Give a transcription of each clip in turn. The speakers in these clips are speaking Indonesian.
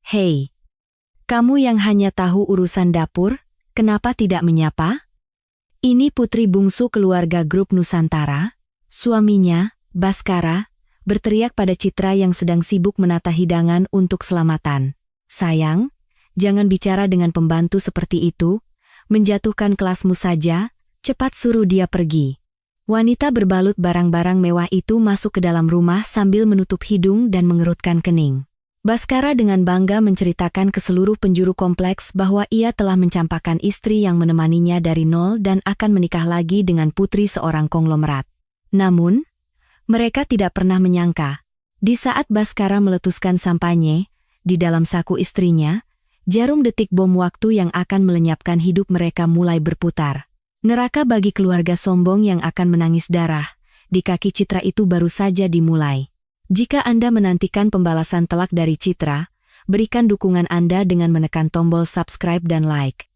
Hei, kamu yang hanya tahu urusan dapur, kenapa tidak menyapa? Ini putri bungsu keluarga grup Nusantara. Suaminya, Baskara, berteriak pada Citra yang sedang sibuk menata hidangan untuk selamatan. Sayang, jangan bicara dengan pembantu seperti itu, menjatuhkan kelasmu saja, cepat suruh dia pergi. Wanita berbalut barang-barang mewah itu masuk ke dalam rumah sambil menutup hidung dan mengerutkan kening. Baskara dengan bangga menceritakan ke seluruh penjuru kompleks bahwa ia telah mencampakkan istri yang menemaninya dari nol dan akan menikah lagi dengan putri seorang konglomerat. Namun, mereka tidak pernah menyangka, di saat Baskara meletuskan sampanye di dalam saku istrinya, jarum detik bom waktu yang akan melenyapkan hidup mereka mulai berputar. Neraka bagi keluarga sombong yang akan menangis darah, di kaki Citra itu baru saja dimulai. Jika Anda menantikan pembalasan telak dari Citra, berikan dukungan Anda dengan menekan tombol subscribe dan like.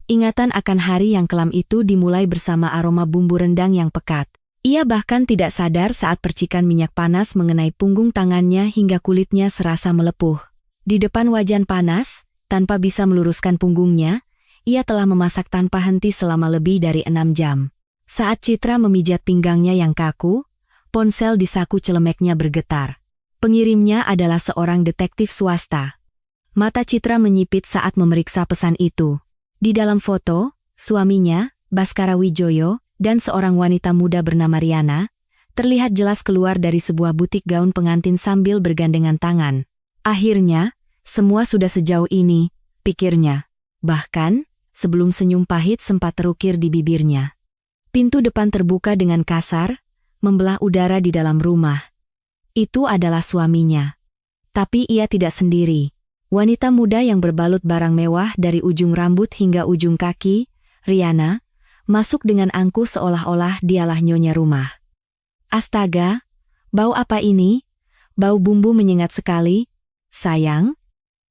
Ingatan akan hari yang kelam itu dimulai bersama aroma bumbu rendang yang pekat. Ia bahkan tidak sadar saat percikan minyak panas mengenai punggung tangannya hingga kulitnya serasa melepuh. Di depan wajan panas, tanpa bisa meluruskan punggungnya, ia telah memasak tanpa henti selama lebih dari 6 jam. Saat Citra memijat pinggangnya yang kaku, ponsel di saku celemeknya bergetar. Pengirimnya adalah seorang detektif swasta. Mata Citra menyipit saat memeriksa pesan itu. Di dalam foto, suaminya, Baskara Wijoyo, dan seorang wanita muda bernama Riana, terlihat jelas keluar dari sebuah butik gaun pengantin sambil bergandengan tangan. Akhirnya, semua sudah sejauh ini, pikirnya. Bahkan, sebelum senyum pahit sempat terukir di bibirnya. Pintu depan terbuka dengan kasar, membelah udara di dalam rumah. Itu adalah suaminya. Tapi ia tidak sendiri. Wanita muda yang berbalut barang mewah dari ujung rambut hingga ujung kaki, Riana, masuk dengan angkuh seolah-olah dialah nyonya rumah. Astaga, bau apa ini? Bau bumbu menyengat sekali. Sayang,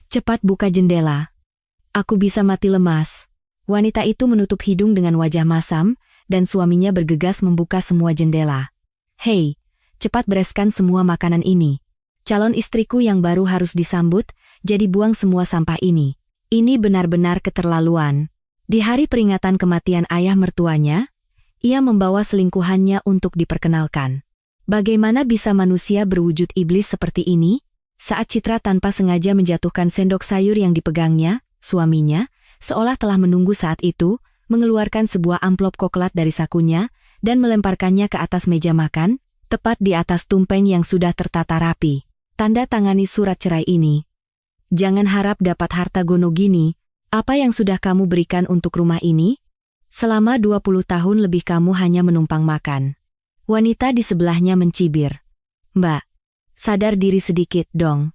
cepat buka jendela. Aku bisa mati lemas. Wanita itu menutup hidung dengan wajah masam, dan suaminya bergegas membuka semua jendela. Hei, cepat bereskan semua makanan ini. Calon istriku yang baru harus disambut, jadi buang semua sampah ini. Ini benar-benar keterlaluan. Di hari peringatan kematian ayah mertuanya, ia membawa selingkuhannya untuk diperkenalkan. Bagaimana bisa manusia berwujud iblis seperti ini? Saat Citra tanpa sengaja menjatuhkan sendok sayur yang dipegangnya, suaminya, seolah telah menunggu saat itu, mengeluarkan sebuah amplop coklat dari sakunya, dan melemparkannya ke atas meja makan, tepat di atas tumpeng yang sudah tertata rapi. Tanda tangani surat cerai ini. Jangan harap dapat harta gono gini. Apa yang sudah kamu berikan untuk rumah ini? Selama 20 tahun lebih kamu hanya menumpang makan. Wanita di sebelahnya mencibir. Mbak, sadar diri sedikit dong.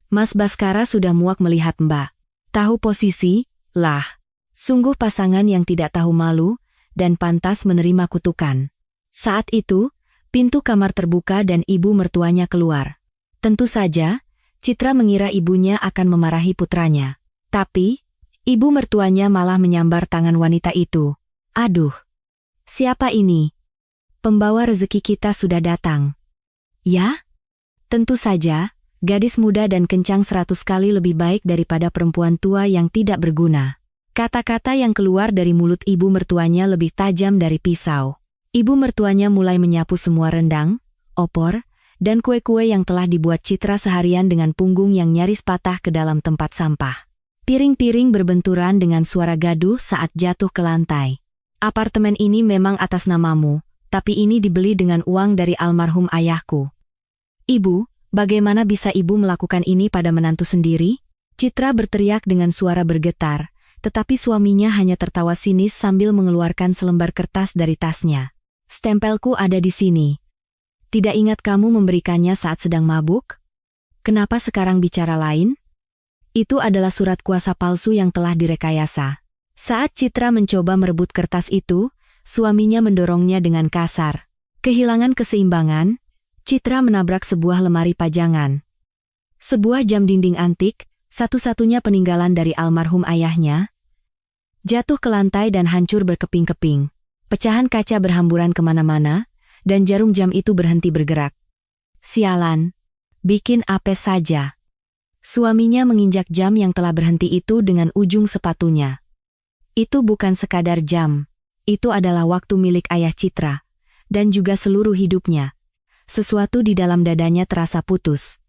Mas Baskara sudah muak melihat Mbak. Tahu posisi, lah. Sungguh pasangan yang tidak tahu malu, dan pantas menerima kutukan. Saat itu, pintu kamar terbuka dan ibu mertuanya keluar. Tentu saja, Citra mengira ibunya akan memarahi putranya. Tapi, ibu mertuanya malah menyambar tangan wanita itu. Aduh, siapa ini? Pembawa rezeki kita sudah datang. Ya? Tentu saja, gadis muda dan kencang 100 kali lebih baik daripada perempuan tua yang tidak berguna. Kata-kata yang keluar dari mulut ibu mertuanya lebih tajam dari pisau. Ibu mertuanya mulai menyapu semua rendang, opor, dan kue-kue yang telah dibuat Citra seharian dengan punggung yang nyaris patah ke dalam tempat sampah. Piring-piring berbenturan dengan suara gaduh saat jatuh ke lantai. Apartemen ini memang atas namamu, tapi ini dibeli dengan uang dari almarhum ayahku. Ibu, bagaimana bisa ibu melakukan ini pada menantu sendiri? Citra berteriak dengan suara bergetar. Tetapi suaminya hanya tertawa sinis sambil mengeluarkan selembar kertas dari tasnya. Stempelku ada di sini. Tidak ingat kamu memberikannya saat sedang mabuk? Kenapa sekarang bicara lain? Itu adalah surat kuasa palsu yang telah direkayasa. Saat Citra mencoba merebut kertas itu, suaminya mendorongnya dengan kasar. Kehilangan keseimbangan, Citra menabrak sebuah lemari pajangan. Sebuah jam dinding antik, satu-satunya peninggalan dari almarhum ayahnya, jatuh ke lantai dan hancur berkeping-keping. Pecahan kaca berhamburan kemana-mana, dan jarum jam itu berhenti bergerak. Sialan, bikin apes saja. Suaminya menginjak jam yang telah berhenti itu dengan ujung sepatunya. Itu bukan sekadar jam. Itu adalah waktu milik ayah Citra. Dan juga seluruh hidupnya. Sesuatu di dalam dadanya terasa putus.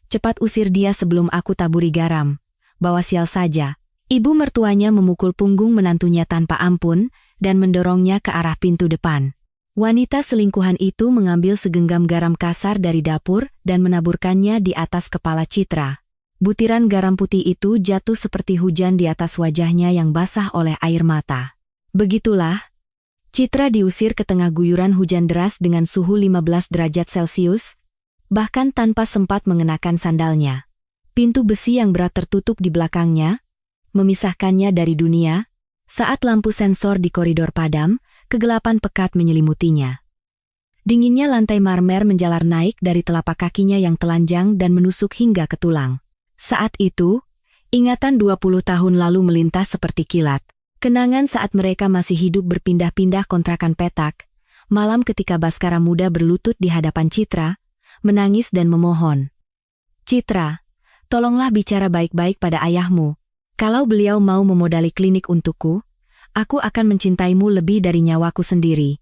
Cepat usir dia sebelum aku taburi garam. Bawa sial saja. Ibu mertuanya memukul punggung menantunya tanpa ampun dan mendorongnya ke arah pintu depan. Wanita selingkuhan itu mengambil segenggam garam kasar dari dapur dan menaburkannya di atas kepala Citra. Butiran garam putih itu jatuh seperti hujan di atas wajahnya yang basah oleh air mata. Begitulah, Citra diusir ke tengah guyuran hujan deras dengan suhu 15 derajat Celcius, bahkan tanpa sempat mengenakan sandalnya. Pintu besi yang berat tertutup di belakangnya, memisahkannya dari dunia. Saat lampu sensor di koridor padam, kegelapan pekat menyelimutinya. Dinginnya lantai marmer menjalar naik dari telapak kakinya yang telanjang dan menusuk hingga ke tulang. Saat itu, ingatan 20 tahun lalu melintas seperti kilat. Kenangan saat mereka masih hidup berpindah-pindah kontrakan petak, malam ketika Baskara muda berlutut di hadapan Citra, menangis dan memohon. Citra, tolonglah bicara baik-baik pada ayahmu. Kalau beliau mau memodali klinik untukku, aku akan mencintaimu lebih dari nyawaku sendiri.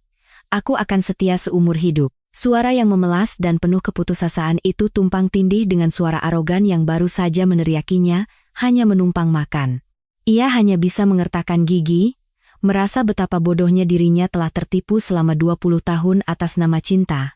Aku akan setia seumur hidup. Suara yang memelas dan penuh keputusasaan itu tumpang tindih dengan suara arogan yang baru saja meneriakinya, hanya menumpang makan. Ia hanya bisa mengertakkan gigi, merasa betapa bodohnya dirinya telah tertipu selama 20 tahun atas nama cinta.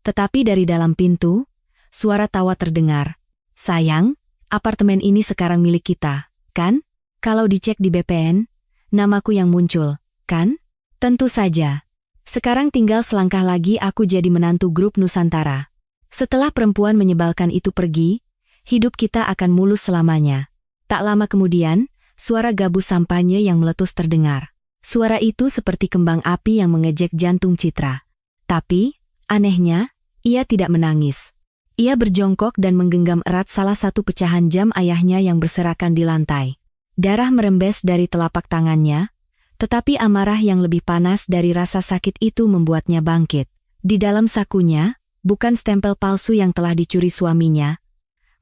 Tetapi dari dalam pintu, suara tawa terdengar. Sayang, apartemen ini sekarang milik kita, kan? Kalau dicek di BPN, namaku yang muncul, kan? Tentu saja. Sekarang tinggal selangkah lagi aku jadi menantu grup Nusantara. Setelah perempuan menyebalkan itu pergi, hidup kita akan mulus selamanya. Tak lama kemudian, suara gabus sampanye yang meletus terdengar. Suara itu seperti kembang api yang mengejek jantung Citra. Tapi, anehnya, ia tidak menangis. Ia berjongkok dan menggenggam erat salah satu pecahan jam ayahnya yang berserakan di lantai. Darah merembes dari telapak tangannya, tetapi amarah yang lebih panas dari rasa sakit itu membuatnya bangkit. Di dalam sakunya, bukan stempel palsu yang telah dicuri suaminya,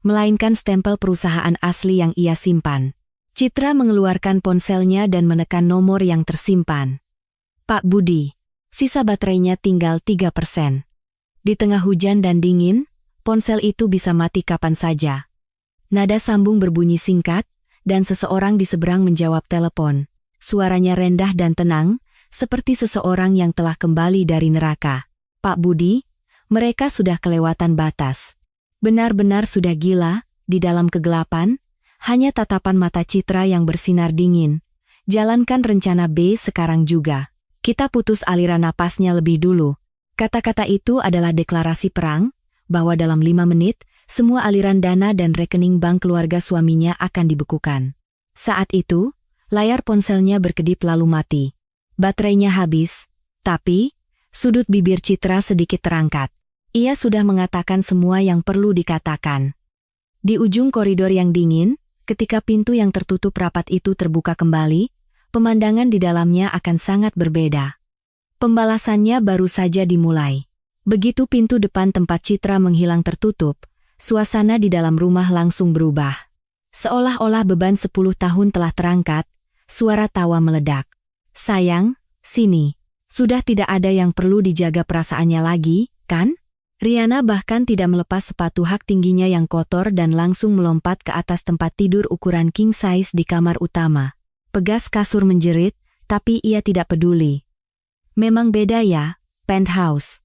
melainkan stempel perusahaan asli yang ia simpan. Citra mengeluarkan ponselnya dan menekan nomor yang tersimpan. Pak Budi, sisa baterainya tinggal 3%. Di tengah hujan dan dingin, ponsel itu bisa mati kapan saja. Nada sambung berbunyi singkat, dan seseorang di seberang menjawab telepon. Suaranya rendah dan tenang, seperti seseorang yang telah kembali dari neraka. Pak Budi, mereka sudah kelewatan batas. Benar-benar sudah gila, di dalam kegelapan, hanya tatapan mata Citra yang bersinar dingin. Jalankan rencana B sekarang juga. Kita putus aliran napasnya lebih dulu. Kata-kata itu adalah deklarasi perang, bahwa dalam 5 menit, semua aliran dana dan rekening bank keluarga suaminya akan dibekukan. Saat itu, layar ponselnya berkedip lalu mati. Baterainya habis, tapi, sudut bibir Citra sedikit terangkat. Ia sudah mengatakan semua yang perlu dikatakan. Di ujung koridor yang dingin, ketika pintu yang tertutup rapat itu terbuka kembali, pemandangan di dalamnya akan sangat berbeda. Pembalasannya baru saja dimulai. Begitu pintu depan tempat Citra menghilang tertutup, suasana di dalam rumah langsung berubah. Seolah-olah beban 10 tahun telah terangkat, suara tawa meledak. Sayang, sini. Sudah tidak ada yang perlu dijaga perasaannya lagi, kan? Riana bahkan tidak melepas sepatu hak tingginya yang kotor dan langsung melompat ke atas tempat tidur ukuran king size di kamar utama. Pegas kasur menjerit, tapi ia tidak peduli. Memang beda ya, penthouse.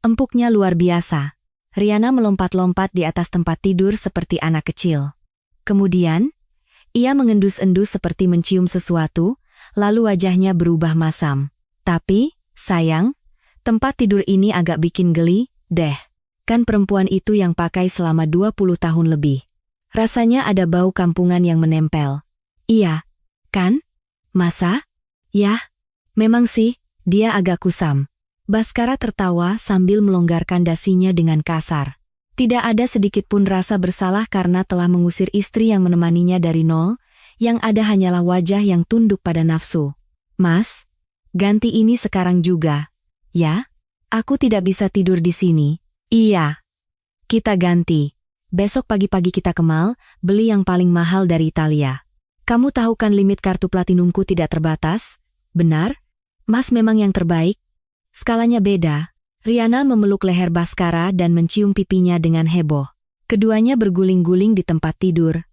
Empuknya luar biasa. Riana melompat-lompat di atas tempat tidur seperti anak kecil. Kemudian, ia mengendus-endus seperti mencium sesuatu, lalu wajahnya berubah masam. Tapi, sayang, tempat tidur ini agak bikin geli, deh. Kan perempuan itu yang pakai selama 20 tahun lebih. Rasanya ada bau kampungan yang menempel. Iya, kan? Masa? Yah, memang sih, dia agak kusam. Baskara tertawa sambil melonggarkan dasinya dengan kasar. Tidak ada sedikit pun rasa bersalah karena telah mengusir istri yang menemaninya dari nol, yang ada hanyalah wajah yang tunduk pada nafsu. Mas, ganti ini sekarang juga. Ya? Aku tidak bisa tidur di sini. Iya. Kita ganti. besok pagi-pagi kita ke mall, beli yang paling mahal dari Italia. Kamu tahu kan limit kartu platinumku tidak terbatas? Benar? Mas memang yang terbaik. Skalanya beda. Riana memeluk leher Baskara dan mencium pipinya dengan heboh. Keduanya berguling-guling di tempat tidur,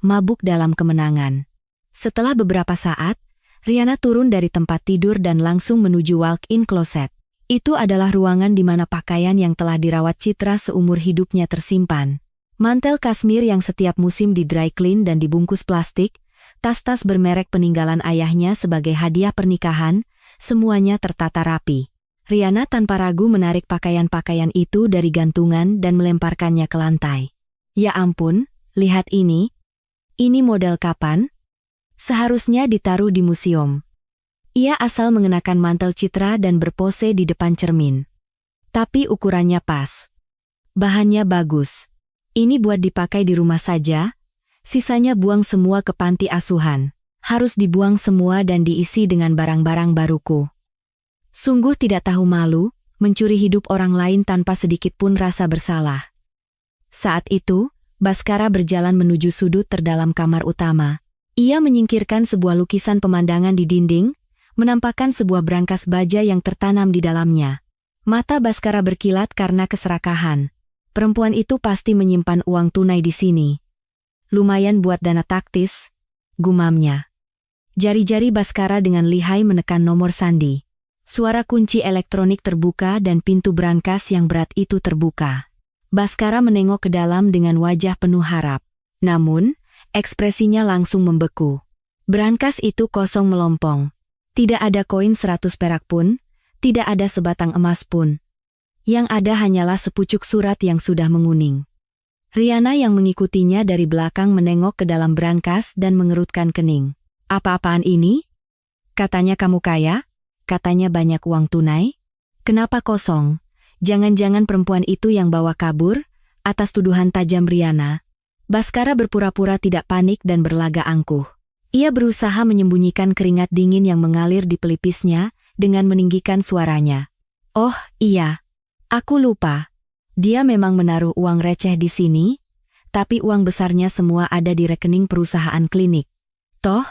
mabuk dalam kemenangan. Setelah beberapa saat, Riana turun dari tempat tidur dan langsung menuju walk-in closet. Itu adalah ruangan di mana pakaian yang telah dirawat Citra seumur hidupnya tersimpan. Mantel kasmir yang setiap musim di dry clean dan dibungkus plastik, tas-tas bermerek peninggalan ayahnya sebagai hadiah pernikahan, semuanya tertata rapi. Riana tanpa ragu menarik pakaian-pakaian itu dari gantungan dan melemparkannya ke lantai. Ya ampun, lihat ini. Ini model kapan? Seharusnya ditaruh di museum. Ia asal mengenakan mantel Citra dan berpose di depan cermin. Tapi ukurannya pas. Bahannya bagus. Ini buat dipakai di rumah saja, sisanya buang semua ke panti asuhan. Harus dibuang semua dan diisi dengan barang-barang baruku. Sungguh tidak tahu malu, mencuri hidup orang lain tanpa sedikit pun rasa bersalah. Saat itu, Baskara berjalan menuju sudut terdalam kamar utama. Ia menyingkirkan sebuah lukisan pemandangan di dinding, menampakkan sebuah brankas baja yang tertanam di dalamnya. Mata Baskara berkilat karena keserakahan. Perempuan itu pasti menyimpan uang tunai di sini. Lumayan buat dana taktis, gumamnya. Jari-jari Baskara dengan lihai menekan nomor sandi. Suara kunci elektronik terbuka dan pintu brankas yang berat itu terbuka. Baskara menengok ke dalam dengan wajah penuh harap. Namun, ekspresinya langsung membeku. Brankas itu kosong melompong. Tidak ada koin 100 perak pun, tidak ada sebatang emas pun. Yang ada hanyalah sepucuk surat yang sudah menguning. Riana yang mengikutinya dari belakang menengok ke dalam brankas dan mengerutkan kening. Apa-apaan ini? Katanya kamu kaya? Katanya banyak uang tunai? Kenapa kosong? Jangan-jangan perempuan itu yang bawa kabur? Atas tuduhan tajam Riana, Baskara berpura-pura tidak panik dan berlaga angkuh. Ia berusaha menyembunyikan keringat dingin yang mengalir di pelipisnya dengan meninggikan suaranya. Oh, iya. Aku lupa. Dia memang menaruh uang receh di sini, tapi uang besarnya semua ada di rekening perusahaan klinik. Toh,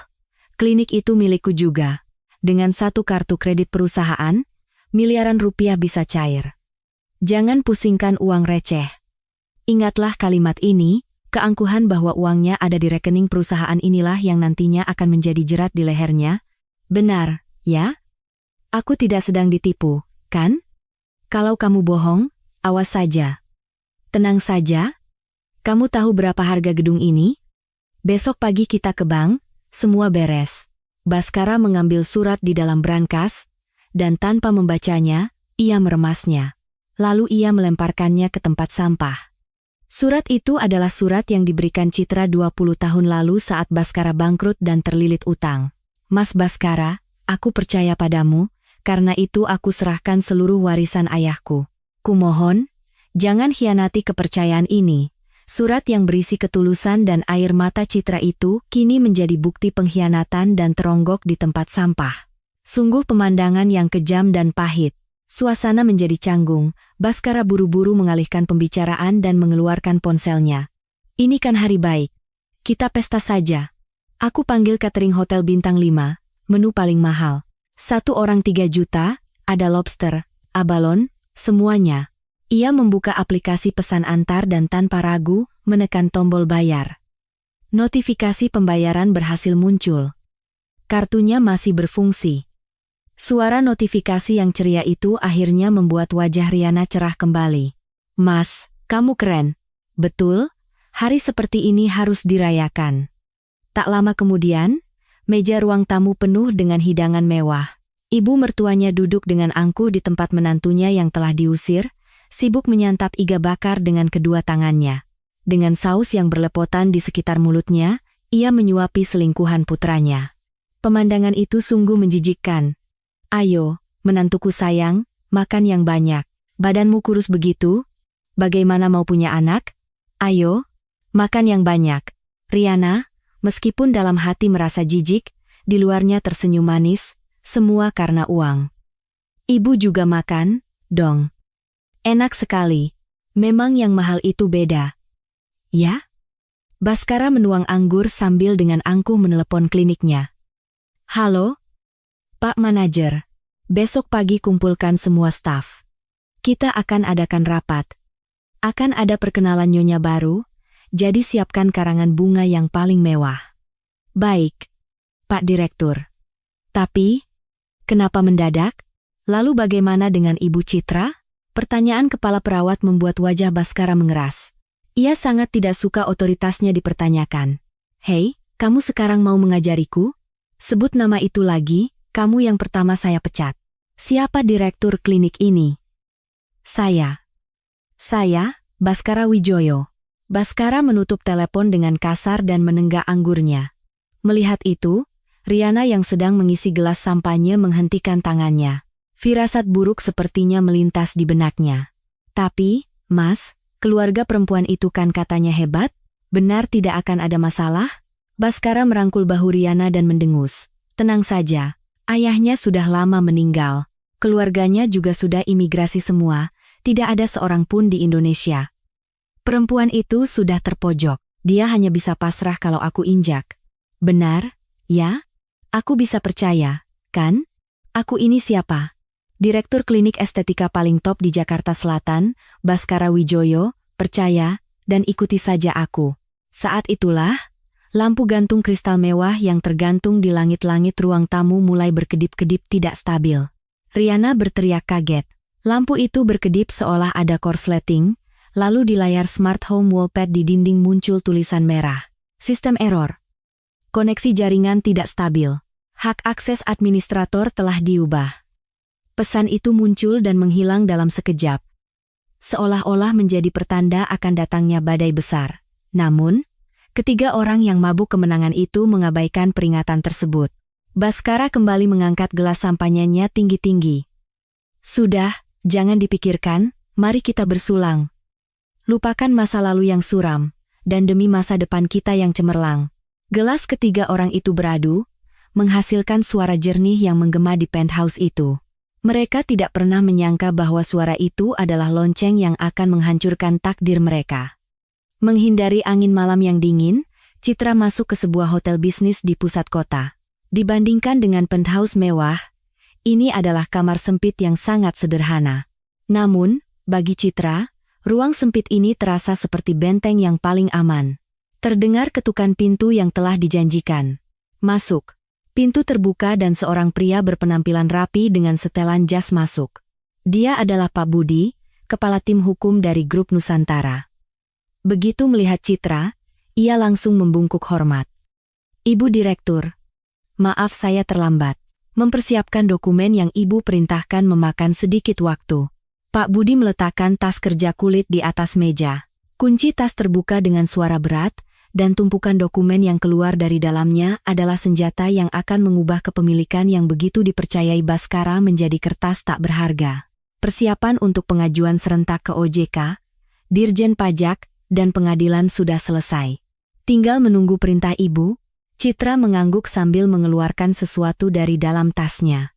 klinik itu milikku juga. Dengan satu kartu kredit perusahaan, miliaran rupiah bisa cair. Jangan pusingkan uang receh. Ingatlah kalimat ini, keangkuhan bahwa uangnya ada di rekening perusahaan inilah yang nantinya akan menjadi jerat di lehernya. Benar, ya? Aku tidak sedang ditipu, kan? Kalau kamu bohong, awas saja. Tenang saja. Kamu tahu berapa harga gedung ini? Besok pagi kita ke bank, semua beres. Baskara mengambil surat di dalam brankas, dan tanpa membacanya, ia meremasnya. Lalu ia melemparkannya ke tempat sampah. Surat itu adalah surat yang diberikan Citra 20 tahun lalu saat Baskara bangkrut dan terlilit utang. Mas Baskara, aku percaya padamu, karena itu aku serahkan seluruh warisan ayahku. Kumohon, jangan hianati kepercayaan ini. Surat yang berisi ketulusan dan air mata Citra itu kini menjadi bukti pengkhianatan dan teronggok di tempat sampah. Sungguh pemandangan yang kejam dan pahit. Suasana menjadi canggung, Baskara buru-buru mengalihkan pembicaraan dan mengeluarkan ponselnya. Ini kan hari baik. Kita pesta saja. Aku panggil catering hotel bintang 5, menu paling mahal. 1 orang 3 juta, ada lobster, abalon, semuanya. Ia membuka aplikasi pesan antar dan tanpa ragu, menekan tombol bayar. Notifikasi pembayaran berhasil muncul. Kartunya masih berfungsi. Suara notifikasi yang ceria itu akhirnya membuat wajah Riana cerah kembali. Mas, kamu keren. Betul, hari seperti ini harus dirayakan. Tak lama kemudian, meja ruang tamu penuh dengan hidangan mewah. Ibu mertuanya duduk dengan angkuh di tempat menantunya yang telah diusir, sibuk menyantap iga bakar dengan kedua tangannya. Dengan saus yang berlepotan di sekitar mulutnya, ia menyuapi selingkuhan putranya. Pemandangan itu sungguh menjijikkan. Ayo, menantuku sayang, makan yang banyak. Badanmu kurus begitu? Bagaimana mau punya anak? Ayo, makan yang banyak. Riana, meskipun dalam hati merasa jijik, di luarnya tersenyum manis, semua karena uang. Ibu juga makan, dong. Enak sekali. Memang yang mahal itu beda. ya? Baskara menuang anggur sambil dengan angkuh menelepon kliniknya. Halo, Pak Manajer. Besok pagi kumpulkan semua staf. Kita akan adakan rapat. Akan ada perkenalan nyonya baru, jadi siapkan karangan bunga yang paling mewah. Baik, Pak Direktur. Tapi, kenapa mendadak? Lalu bagaimana dengan Ibu Citra? Pertanyaan kepala perawat membuat wajah Baskara mengeras. Ia sangat tidak suka otoritasnya dipertanyakan. Hei, kamu sekarang mau mengajariku? Sebut nama itu lagi, kamu yang pertama saya pecat. Siapa direktur klinik ini? Saya, Baskara Wijoyo. Baskara menutup telepon dengan kasar dan menenggak anggurnya. Melihat itu, Riana yang sedang mengisi gelas sampahnya menghentikan tangannya. Firasat buruk sepertinya melintas di benaknya. Tapi, Mas, keluarga perempuan itu kan katanya hebat? Benar tidak akan ada masalah? Baskara merangkul bahu Riana dan mendengus. Tenang saja, ayahnya sudah lama meninggal. Keluarganya juga sudah imigrasi semua, tidak ada seorang pun di Indonesia. Perempuan itu sudah terpojok, dia hanya bisa pasrah kalau aku injak. Benar, ya? Aku bisa percaya, kan? Aku ini siapa? Direktur klinik estetika paling top di Jakarta Selatan, Baskara Wijoyo, percaya, dan ikuti saja aku. Saat itulah, lampu gantung kristal mewah yang tergantung di langit-langit ruang tamu mulai berkedip-kedip tidak stabil. Riana berteriak kaget. Lampu itu berkedip seolah ada korsleting, lalu di layar smart home wallpad di dinding muncul tulisan merah. Sistem error. Koneksi jaringan tidak stabil. Hak akses administrator telah diubah. Pesan itu muncul dan menghilang dalam sekejap. Seolah-olah menjadi pertanda akan datangnya badai besar. Namun, ketiga orang yang mabuk kemenangan itu mengabaikan peringatan tersebut. Baskara kembali mengangkat gelas sampahnya tinggi-tinggi. Sudah, jangan dipikirkan, mari kita bersulang. Lupakan masa lalu yang suram, dan demi masa depan kita yang cemerlang. Gelas ketiga orang itu beradu, menghasilkan suara jernih yang menggema di penthouse itu. Mereka tidak pernah menyangka bahwa suara itu adalah lonceng yang akan menghancurkan takdir mereka. Menghindari angin malam yang dingin, Citra masuk ke sebuah hotel bisnis di pusat kota. Dibandingkan dengan penthouse mewah, ini adalah kamar sempit yang sangat sederhana. Namun, bagi Citra, ruang sempit ini terasa seperti benteng yang paling aman. Terdengar ketukan pintu yang telah dijanjikan. Masuk. Pintu terbuka dan seorang pria berpenampilan rapi dengan setelan jas masuk. Dia adalah Pak Budi, kepala tim hukum dari Grup Nusantara. Begitu melihat Citra, ia langsung membungkuk hormat. Ibu Direktur, maaf saya terlambat. Mempersiapkan dokumen yang Ibu perintahkan memakan sedikit waktu. Pak Budi meletakkan tas kerja kulit di atas meja. Kunci tas terbuka dengan suara berat, dan tumpukan dokumen yang keluar dari dalamnya adalah senjata yang akan mengubah kepemilikan yang begitu dipercayai Baskara menjadi kertas tak berharga. Persiapan untuk pengajuan serentak ke OJK, Dirjen Pajak, dan pengadilan sudah selesai. Tinggal menunggu perintah Ibu. Citra mengangguk sambil mengeluarkan sesuatu dari dalam tasnya.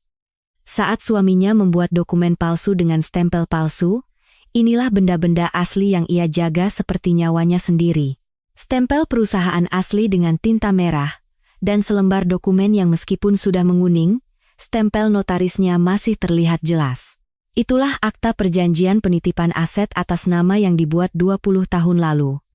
Saat suaminya membuat dokumen palsu dengan stempel palsu, inilah benda-benda asli yang ia jaga seperti nyawanya sendiri. Stempel perusahaan asli dengan tinta merah, dan selembar dokumen yang meskipun sudah menguning, stempel notarisnya masih terlihat jelas. Itulah akta perjanjian penitipan aset atas nama yang dibuat 20 tahun lalu.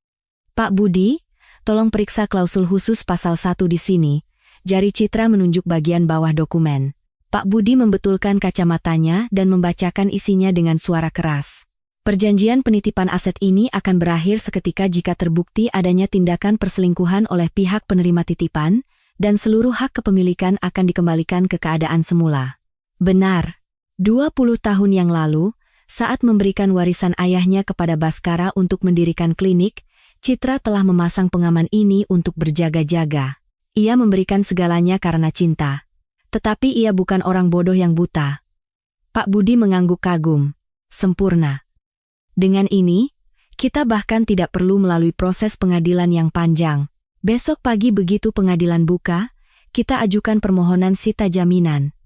Pak Budi, tolong periksa klausul khusus pasal 1 di sini. Jari Citra menunjuk bagian bawah dokumen. Pak Budi membetulkan kacamatanya dan membacakan isinya dengan suara keras. Perjanjian penitipan aset ini akan berakhir seketika jika terbukti adanya tindakan perselingkuhan oleh pihak penerima titipan, dan seluruh hak kepemilikan akan dikembalikan ke keadaan semula. Benar. 20 tahun yang lalu, saat memberikan warisan ayahnya kepada Baskara untuk mendirikan klinik, Citra telah memasang pengaman ini untuk berjaga-jaga. Ia memberikan segalanya karena cinta. Tetapi ia bukan orang bodoh yang buta. Pak Budi mengangguk kagum. Sempurna. Dengan ini, kita bahkan tidak perlu melalui proses pengadilan yang panjang. Besok pagi begitu pengadilan buka, kita ajukan permohonan sita jaminan.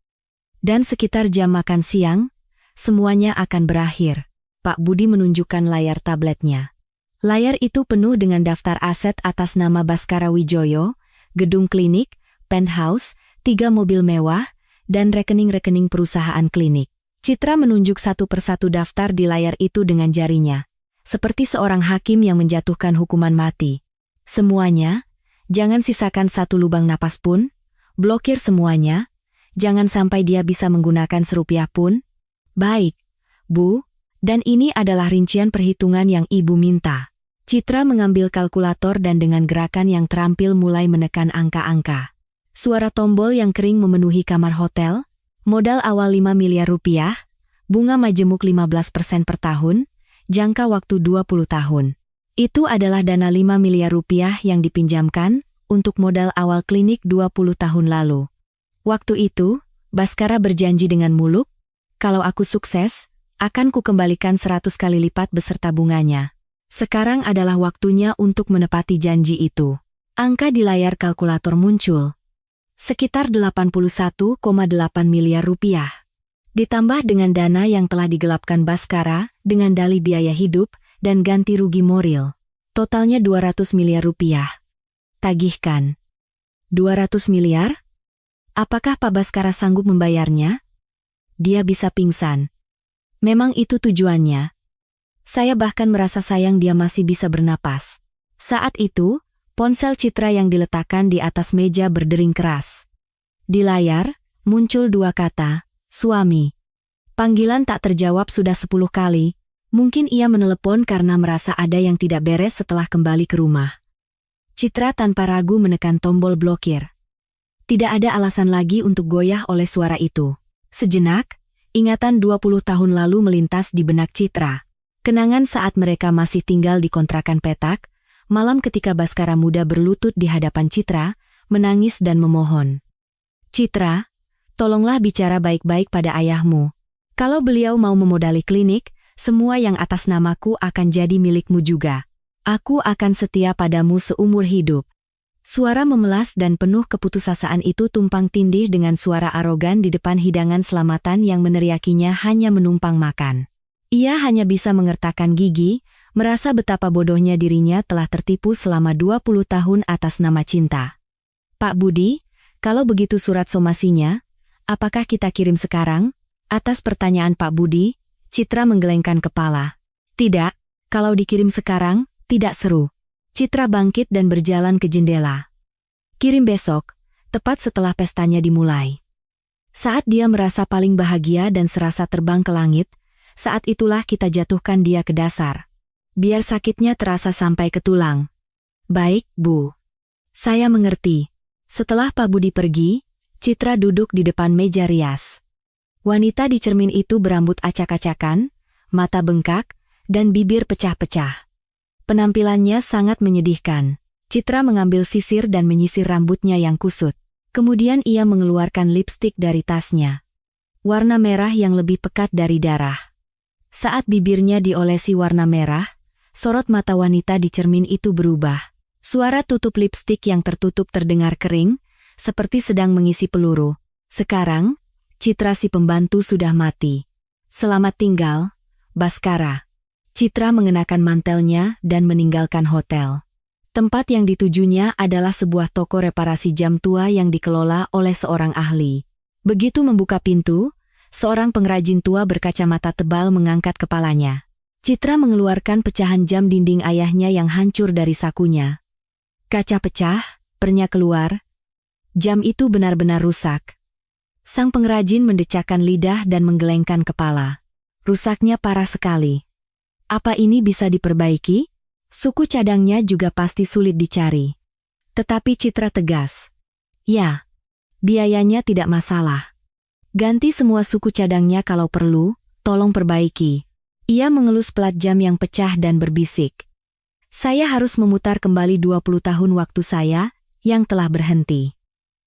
Dan sekitar jam makan siang, semuanya akan berakhir. Pak Budi menunjukkan layar tabletnya. Layar itu penuh dengan daftar aset atas nama Baskara Wijoyo, gedung klinik, penthouse, 3 mobil mewah, dan rekening-rekening perusahaan klinik. Citra menunjuk satu persatu daftar di layar itu dengan jarinya, seperti seorang hakim yang menjatuhkan hukuman mati. Semuanya, jangan sisakan satu lubang napas pun, blokir semuanya, jangan sampai dia bisa menggunakan serupiah pun. Baik, Bu, dan ini adalah rincian perhitungan yang Ibu minta. Citra mengambil kalkulator dan dengan gerakan yang terampil mulai menekan angka-angka. Suara tombol yang kering memenuhi kamar hotel. Modal awal 5 miliar rupiah, bunga majemuk 15% per tahun, jangka waktu 20 tahun. Itu adalah dana 5 miliar rupiah yang dipinjamkan untuk modal awal klinik 20 tahun lalu. Waktu itu, Baskara berjanji dengan muluk, kalau aku sukses, akan kukembalikan 100 kali lipat beserta bunganya. Sekarang adalah waktunya untuk menepati janji itu. Angka di layar kalkulator muncul. Sekitar 81,8 miliar rupiah. Ditambah dengan dana yang telah digelapkan Baskara dengan dalih biaya hidup dan ganti rugi moral. Totalnya 200 miliar rupiah. Tagihkan. 200 miliar? Apakah Pak Baskara sanggup membayarnya? Dia bisa pingsan. Memang itu tujuannya. Saya bahkan merasa sayang dia masih bisa bernapas. Saat itu, ponsel Citra yang diletakkan di atas meja berdering keras. Di layar, muncul 2 kata, suami. Panggilan tak terjawab sudah 10 kali, mungkin ia menelepon karena merasa ada yang tidak beres setelah kembali ke rumah. Citra tanpa ragu menekan tombol blokir. Tidak ada alasan lagi untuk goyah oleh suara itu. Sejenak, ingatan 20 tahun lalu melintas di benak Citra. Kenangan saat mereka masih tinggal di kontrakan petak, malam ketika Baskara muda berlutut di hadapan Citra, menangis dan memohon. Citra, tolonglah bicara baik-baik pada ayahmu. Kalau beliau mau memodali klinik, semua yang atas namaku akan jadi milikmu juga. Aku akan setia padamu seumur hidup. Suara memelas dan penuh keputusasaan itu tumpang tindih dengan suara arogan di depan hidangan selamatan yang meneriakinya hanya menumpang makan. Ia hanya bisa mengertakkan gigi, merasa betapa bodohnya dirinya telah tertipu selama 20 tahun atas nama cinta. Pak Budi, kalau begitu surat somasinya, apakah kita kirim sekarang? Atas pertanyaan Pak Budi, Citra menggelengkan kepala. Tidak, kalau dikirim sekarang, tidak seru. Citra bangkit dan berjalan ke jendela. Kirim besok, tepat setelah pestanya dimulai. Saat dia merasa paling bahagia dan serasa terbang ke langit, saat itulah kita jatuhkan dia ke dasar. Biar sakitnya terasa sampai ke tulang. Baik, Bu. Saya mengerti. Setelah Pak Budi pergi, Citra duduk di depan meja rias. Wanita di cermin itu berambut acak-acakan, mata bengkak, dan bibir pecah-pecah. Penampilannya sangat menyedihkan. Citra mengambil sisir dan menyisir rambutnya yang kusut. Kemudian ia mengeluarkan lipstik dari tasnya. Warna merah yang lebih pekat dari darah. Saat bibirnya diolesi warna merah, sorot mata wanita di cermin itu berubah. Suara tutup lipstik yang tertutup terdengar kering, seperti sedang mengisi peluru. Sekarang, Citra si pembantu sudah mati. Selamat tinggal, Baskara. Citra mengenakan mantelnya dan meninggalkan hotel. Tempat yang ditujunya adalah sebuah toko reparasi jam tua yang dikelola oleh seorang ahli. Begitu membuka pintu, seorang pengrajin tua berkacamata tebal mengangkat kepalanya. Citra mengeluarkan pecahan jam dinding ayahnya yang hancur dari sakunya. Kaca pecah, pernya keluar. Jam itu benar-benar rusak. Sang pengrajin mendecakkan lidah dan menggelengkan kepala. Rusaknya parah sekali. Apa ini bisa diperbaiki? Suku cadangnya juga pasti sulit dicari. Tetapi Citra tegas. Ya, biayanya tidak masalah. Ganti semua suku cadangnya kalau perlu, tolong perbaiki. Ia mengelus plat jam yang pecah dan berbisik. Saya harus memutar kembali 20 tahun waktu saya, yang telah berhenti.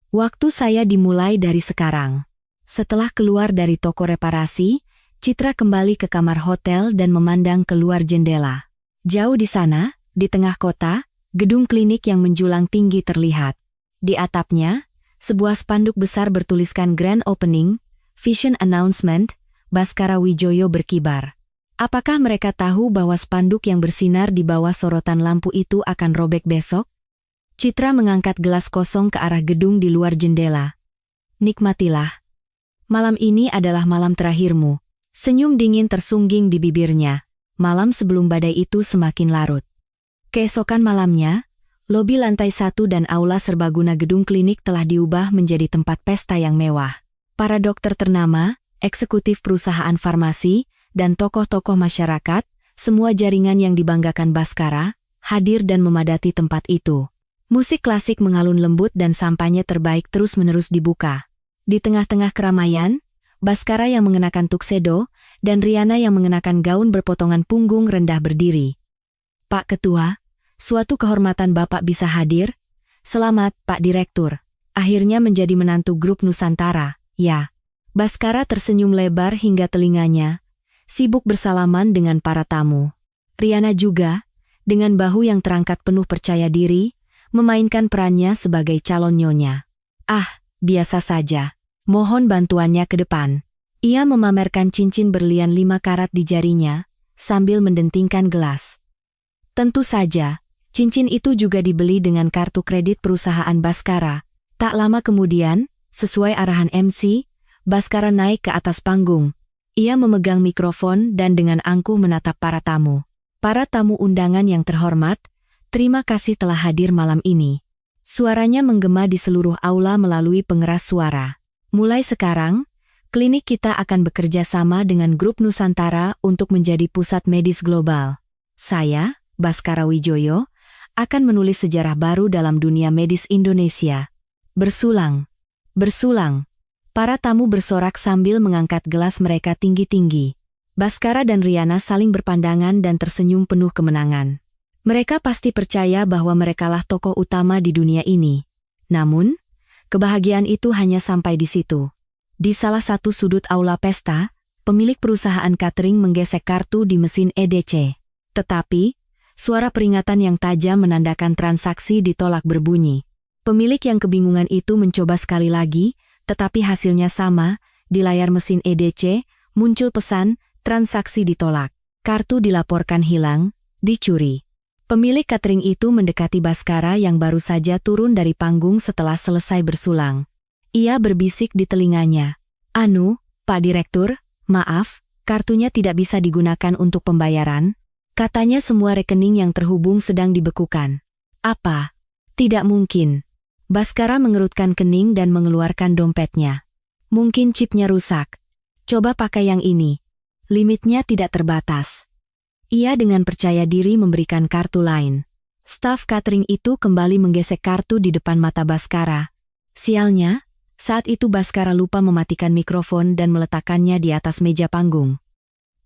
Waktu saya dimulai dari sekarang. Setelah keluar dari toko reparasi, Citra kembali ke kamar hotel dan memandang keluar jendela. Jauh di sana, di tengah kota, gedung klinik yang menjulang tinggi terlihat. Di atapnya, sebuah spanduk besar bertuliskan Grand Opening, Vision Announcement, Baskara Wijoyo berkibar. Apakah mereka tahu bahwa spanduk yang bersinar di bawah sorotan lampu itu akan robek besok? Citra mengangkat gelas kosong ke arah gedung di luar jendela. Nikmatilah. Malam ini adalah malam terakhirmu. Senyum dingin tersungging di bibirnya. Malam sebelum badai itu semakin larut. Keesokan malamnya, lobi lantai 1 dan aula serbaguna gedung klinik telah diubah menjadi tempat pesta yang mewah. Para dokter ternama, eksekutif perusahaan farmasi, dan tokoh-tokoh masyarakat, semua jaringan yang dibanggakan Bhaskara, hadir dan memadati tempat itu. Musik klasik mengalun lembut dan sampanye terbaik terus-menerus dibuka. Di tengah-tengah keramaian, Bhaskara yang mengenakan tuxedo, dan Riana yang mengenakan gaun berpotongan punggung rendah berdiri. Pak Ketua, suatu kehormatan Bapak bisa hadir. Selamat, Pak Direktur. Akhirnya menjadi menantu grup Nusantara, ya. Bhaskara tersenyum lebar hingga telinganya, sibuk bersalaman dengan para tamu. Riana juga, dengan bahu yang terangkat penuh percaya diri, memainkan perannya sebagai calon nyonya. Biasa saja. Mohon bantuannya ke depan. Ia memamerkan cincin berlian 5 karat di jarinya, sambil mendentingkan gelas. Tentu saja, cincin itu juga dibeli dengan kartu kredit perusahaan Bhaskara. Tak lama kemudian, sesuai arahan MC, Bhaskara naik ke atas panggung. Ia memegang mikrofon dan dengan angkuh menatap para tamu. Para tamu undangan yang terhormat, terima kasih telah hadir malam ini. Suaranya menggema di seluruh aula melalui pengeras suara. Mulai sekarang, klinik kita akan bekerja sama dengan grup Nusantara untuk menjadi pusat medis global. Saya, Bhaskara Wijoyo, akan menulis sejarah baru dalam dunia medis Indonesia. Bersulang. Bersulang. Para tamu bersorak sambil mengangkat gelas mereka tinggi-tinggi. Bhaskara dan Riana saling berpandangan dan tersenyum penuh kemenangan. Mereka pasti percaya bahwa merekalah tokoh utama di dunia ini. Namun, kebahagiaan itu hanya sampai di situ. Di salah satu sudut aula pesta, pemilik perusahaan catering menggesek kartu di mesin EDC. Tetapi, suara peringatan yang tajam menandakan transaksi ditolak berbunyi. Pemilik yang kebingungan itu mencoba sekali lagi, tetapi hasilnya sama. Di layar mesin EDC, muncul pesan, transaksi ditolak. Kartu dilaporkan hilang, dicuri. Pemilik catering itu mendekati Bhaskara yang baru saja turun dari panggung setelah selesai bersulang. Ia berbisik di telinganya. Pak Direktur, maaf, kartunya tidak bisa digunakan untuk pembayaran. Katanya semua rekening yang terhubung sedang dibekukan. Apa? Tidak mungkin. Bhaskara mengerutkan kening dan mengeluarkan dompetnya. Mungkin chipnya rusak. Coba pakai yang ini. Limitnya tidak terbatas. Ia dengan percaya diri memberikan kartu lain. Staf catering itu kembali menggesek kartu di depan mata Bhaskara. Sialnya, saat itu Bhaskara lupa mematikan mikrofon dan meletakkannya di atas meja panggung.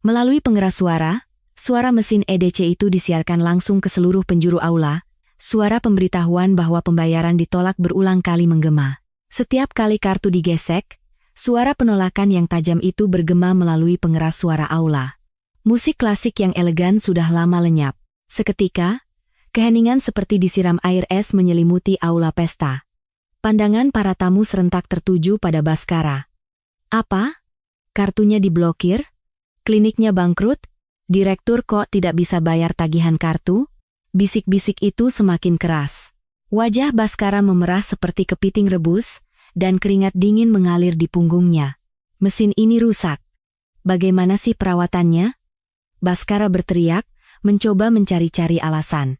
Melalui pengeras suara, suara mesin EDC itu disiarkan langsung ke seluruh penjuru aula. Suara pemberitahuan bahwa pembayaran ditolak berulang kali menggema. Setiap kali kartu digesek, suara penolakan yang tajam itu bergema melalui pengeras suara aula. Musik klasik yang elegan sudah lama lenyap. Seketika, keheningan seperti disiram air es menyelimuti aula pesta. Pandangan para tamu serentak tertuju pada Bhaskara. Apa? Kartunya diblokir? Kliniknya bangkrut? Direktur kok tidak bisa bayar tagihan kartu? Bisik-bisik itu semakin keras. Wajah Bhaskara memerah seperti kepiting rebus, dan keringat dingin mengalir di punggungnya. Mesin ini rusak. Bagaimana sih perawatannya? Bhaskara berteriak, mencoba mencari-cari alasan.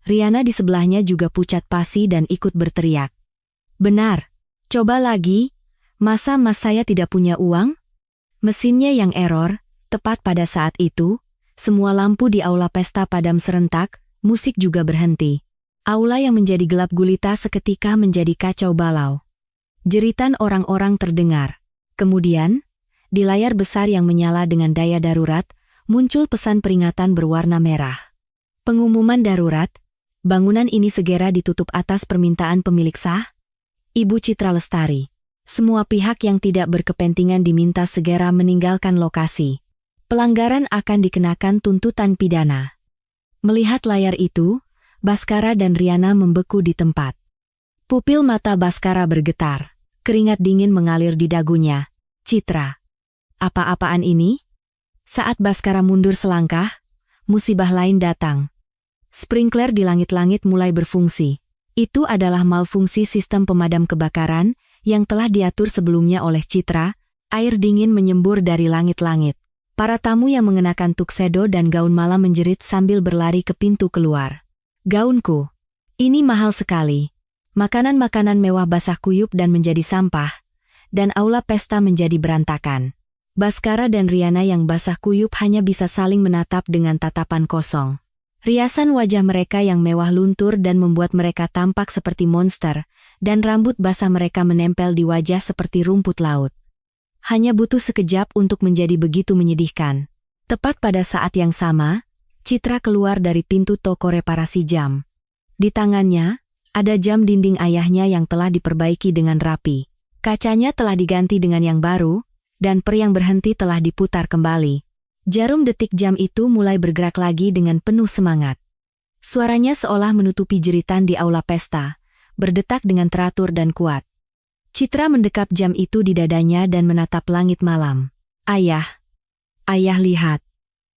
Riana di sebelahnya juga pucat pasi dan ikut berteriak. Benar, coba lagi, masa mas saya tidak punya uang? Mesinnya yang error, tepat pada saat itu, semua lampu di aula pesta padam serentak, musik juga berhenti. Aula yang menjadi gelap gulita seketika menjadi kacau balau. Jeritan orang-orang terdengar. Kemudian, di layar besar yang menyala dengan daya darurat, muncul pesan peringatan berwarna merah. Pengumuman darurat, bangunan ini segera ditutup atas permintaan pemilik sah, Ibu Citra Lestari. Semua pihak yang tidak berkepentingan diminta segera meninggalkan lokasi. Pelanggaran akan dikenakan tuntutan pidana. Melihat layar itu, Bhaskara dan Riana membeku di tempat. Pupil mata Bhaskara bergetar, keringat dingin mengalir di dagunya. Citra, apa-apaan ini? Saat Baskara mundur selangkah, musibah lain datang. Sprinkler di langit-langit mulai berfungsi. Itu adalah malfungsi sistem pemadam kebakaran yang telah diatur sebelumnya oleh Citra. Air dingin menyembur dari langit-langit. Para tamu yang mengenakan tuxedo dan gaun malam menjerit sambil berlari ke pintu keluar. Gaunku. Ini mahal sekali. Makanan-makanan mewah basah kuyup dan menjadi sampah. Dan aula pesta menjadi berantakan. Baskara dan Riana yang basah kuyup hanya bisa saling menatap dengan tatapan kosong. Riasan wajah mereka yang mewah luntur dan membuat mereka tampak seperti monster, dan rambut basah mereka menempel di wajah seperti rumput laut. Hanya butuh sekejap untuk menjadi begitu menyedihkan. Tepat pada saat yang sama, Citra keluar dari pintu toko reparasi jam. Di tangannya, ada jam dinding ayahnya yang telah diperbaiki dengan rapi. Kacanya telah diganti dengan yang baru, dan per yang berhenti telah diputar kembali. Jarum detik jam itu mulai bergerak lagi dengan penuh semangat. Suaranya seolah menutupi jeritan di aula pesta, berdetak dengan teratur dan kuat. Citra mendekap jam itu di dadanya dan menatap langit malam. Ayah lihat.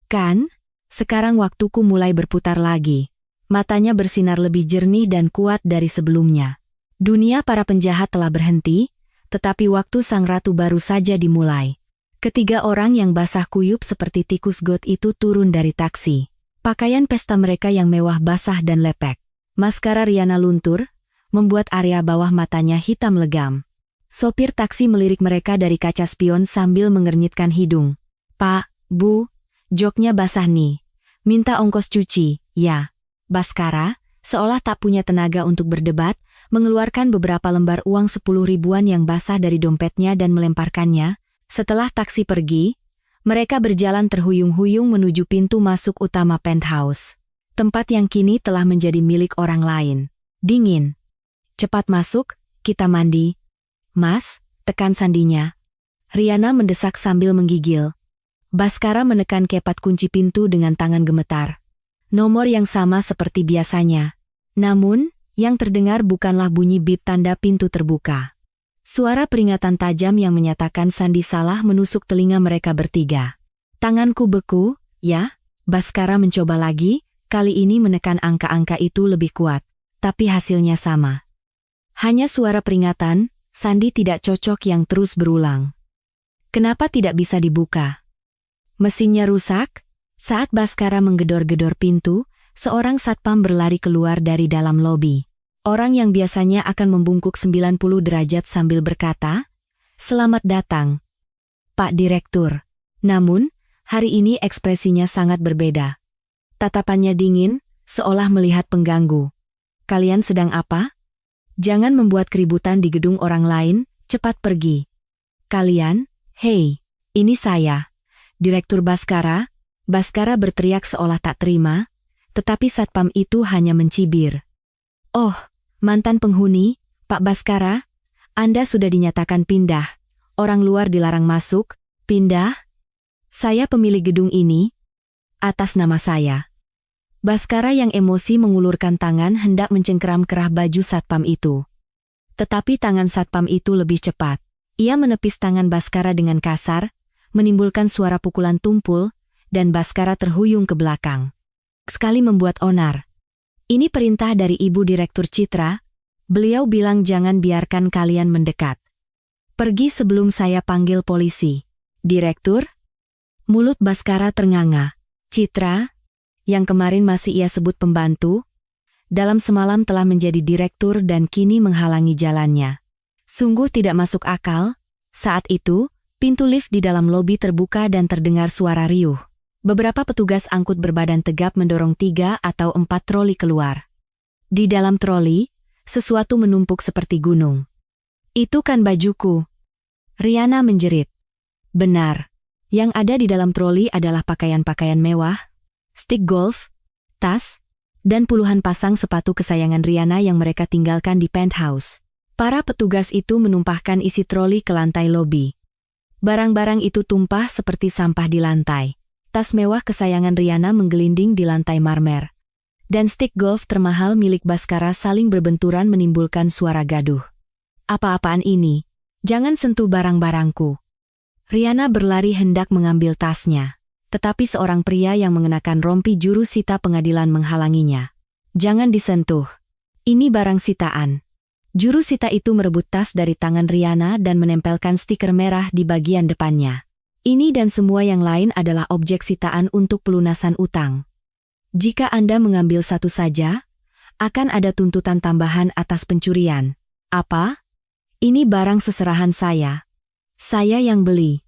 Kan, sekarang waktuku mulai berputar lagi. Matanya bersinar lebih jernih dan kuat dari sebelumnya. Dunia para penjahat telah berhenti, tetapi waktu sang ratu baru saja dimulai. Ketiga orang yang basah kuyup seperti tikus got itu turun dari taksi. Pakaian pesta mereka yang mewah basah dan lepek. Maskara Riana luntur, membuat area bawah matanya hitam legam. Sopir taksi melirik mereka dari kaca spion sambil mengernyitkan hidung. Pak, Bu, joknya basah nih. Minta ongkos cuci, ya. Baskara, seolah tak punya tenaga untuk berdebat, mengeluarkan beberapa lembar uang 10 ribuan yang basah dari dompetnya dan melemparkannya. Setelah taksi pergi, mereka berjalan terhuyung-huyung menuju pintu masuk utama penthouse. Tempat yang kini telah menjadi milik orang lain. Dingin. Cepat masuk, kita mandi. Mas, tekan sandinya. Riana mendesak sambil menggigil. Baskara menekan kepat kunci pintu dengan tangan gemetar. Nomor yang sama seperti biasanya. Namun, yang terdengar bukanlah bunyi bip tanda pintu terbuka. Suara peringatan tajam yang menyatakan sandi salah menusuk telinga mereka bertiga. Tanganku beku, ya? Baskara mencoba lagi, kali ini menekan angka-angka itu lebih kuat. Tapi hasilnya sama. Hanya suara peringatan, sandi tidak cocok yang terus berulang. Kenapa tidak bisa dibuka? Mesinnya rusak? Saat Baskara menggedor-gedor pintu, seorang satpam berlari keluar dari dalam lobi. Orang yang biasanya akan membungkuk 90 derajat sambil berkata, "Selamat datang, Pak Direktur." Namun, hari ini ekspresinya sangat berbeda. Tatapannya dingin, seolah melihat pengganggu. "Kalian sedang apa? Jangan membuat keributan di gedung orang lain, cepat pergi." "Kalian? Hei, ini saya, Direktur Baskara." Baskara berteriak seolah tak terima, tetapi satpam itu hanya mencibir. "Oh, mantan penghuni, Pak Baskara, Anda sudah dinyatakan pindah. Orang luar dilarang masuk. Pindah? Saya pemilik gedung ini. Atas nama saya." Baskara yang emosi mengulurkan tangan hendak mencengkeram kerah baju satpam itu. Tetapi tangan satpam itu lebih cepat. Ia menepis tangan Baskara dengan kasar, menimbulkan suara pukulan tumpul, dan Baskara terhuyung ke belakang. Sekali membuat onar. "Ini perintah dari Ibu Direktur Citra. Beliau bilang jangan biarkan kalian mendekat. Pergi sebelum saya panggil polisi." "Direktur?" Mulut Baskara ternganga. Citra, yang kemarin masih ia sebut pembantu, dalam semalam telah menjadi direktur dan kini menghalangi jalannya. Sungguh tidak masuk akal. Saat itu, pintu lift di dalam lobi terbuka dan terdengar suara riuh. Beberapa petugas angkut berbadan tegap mendorong 3 atau 4 troli keluar. Di dalam troli, sesuatu menumpuk seperti gunung. "Itu kan bajuku." Riana menjerit. Benar. Yang ada di dalam troli adalah pakaian-pakaian mewah, stik golf, tas, dan puluhan pasang sepatu kesayangan Riana yang mereka tinggalkan di penthouse. Para petugas itu menumpahkan isi troli ke lantai lobi. Barang-barang itu tumpah seperti sampah di lantai. Tas mewah kesayangan Riana menggelinding di lantai marmer. Dan stik golf termahal milik Baskara saling berbenturan menimbulkan suara gaduh. "Apa-apaan ini? Jangan sentuh barang-barangku." Riana berlari hendak mengambil tasnya. tetapi seorang pria yang mengenakan rompi juru sita pengadilan menghalanginya. Jangan disentuh. Ini barang sitaan. Juru sita itu merebut tas dari tangan Riana dan menempelkan stiker merah di bagian depannya. Ini dan semua yang lain adalah objek sitaan untuk pelunasan utang. Jika Anda mengambil satu saja, akan ada tuntutan tambahan atas pencurian. Apa? Ini barang seserahan saya. Saya yang beli.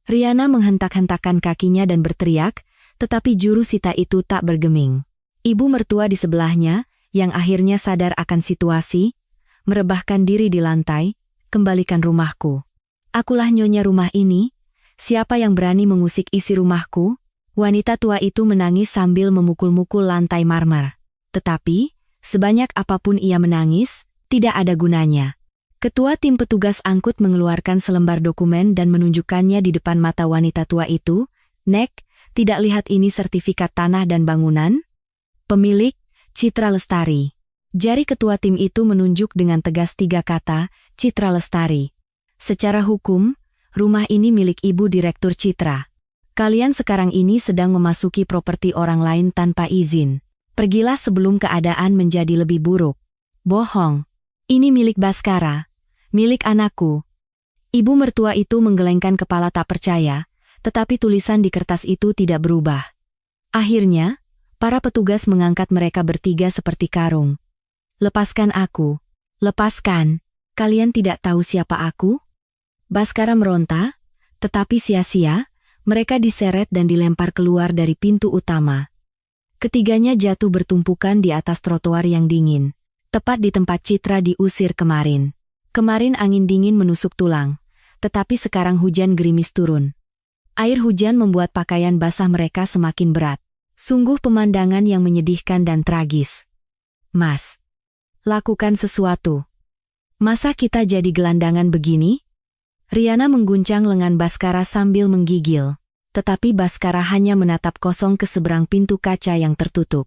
Riana menghentak-hentakkan kakinya dan berteriak, tetapi juru sita itu tak bergeming. Ibu mertua di sebelahnya, yang akhirnya sadar akan situasi, merebahkan diri di lantai, kembalikan rumahku. Akulah nyonya rumah ini, siapa yang berani mengusik isi rumahku? Wanita tua itu menangis sambil memukul-mukul lantai marmer. Tetapi, sebanyak apapun ia menangis, tidak ada gunanya. Ketua tim petugas angkut mengeluarkan selembar dokumen dan menunjukkannya di depan mata wanita tua itu. Nek, tidak lihat ini sertifikat tanah dan bangunan? Pemilik, Citra Lestari. Jari ketua tim itu menunjuk dengan tegas 3 kata, Citra Lestari. Secara hukum, rumah ini milik Ibu Direktur Citra. Kalian sekarang ini sedang memasuki properti orang lain tanpa izin. Pergilah sebelum keadaan menjadi lebih buruk. Bohong. Ini milik Baskara. Milik anakku. Ibu mertua itu menggelengkan kepala tak percaya, tetapi tulisan di kertas itu tidak berubah. Akhirnya, para petugas mengangkat mereka bertiga seperti karung. Lepaskan aku. Lepaskan. Kalian tidak tahu siapa aku? Baskara meronta, tetapi sia-sia. Mereka diseret dan dilempar keluar dari pintu utama. Ketiganya jatuh bertumpukan di atas trotoar yang dingin, tepat di tempat Citra diusir kemarin. Kemarin angin dingin menusuk tulang, tetapi sekarang hujan gerimis turun. Air hujan membuat pakaian basah mereka semakin berat. Sungguh pemandangan yang menyedihkan dan tragis. Mas, lakukan sesuatu. Masa kita jadi gelandangan begini? Riana mengguncang lengan Baskara sambil menggigil, tetapi Baskara hanya menatap kosong ke seberang pintu kaca yang tertutup.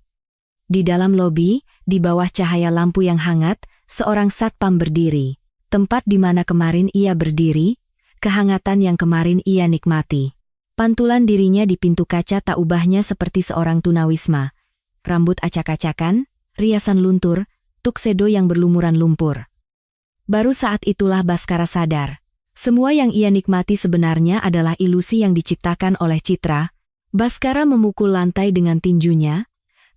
Di dalam lobi, di bawah cahaya lampu yang hangat, seorang satpam berdiri. Tempat di mana kemarin ia berdiri, kehangatan yang kemarin ia nikmati. Pantulan dirinya di pintu kaca tak ubahnya seperti seorang tunawisma. Rambut acak-acakan, riasan luntur, tuxedo yang berlumuran lumpur. Baru saat itulah Baskara sadar. Semua yang ia nikmati sebenarnya adalah ilusi yang diciptakan oleh Citra. Baskara memukul lantai dengan tinjunya,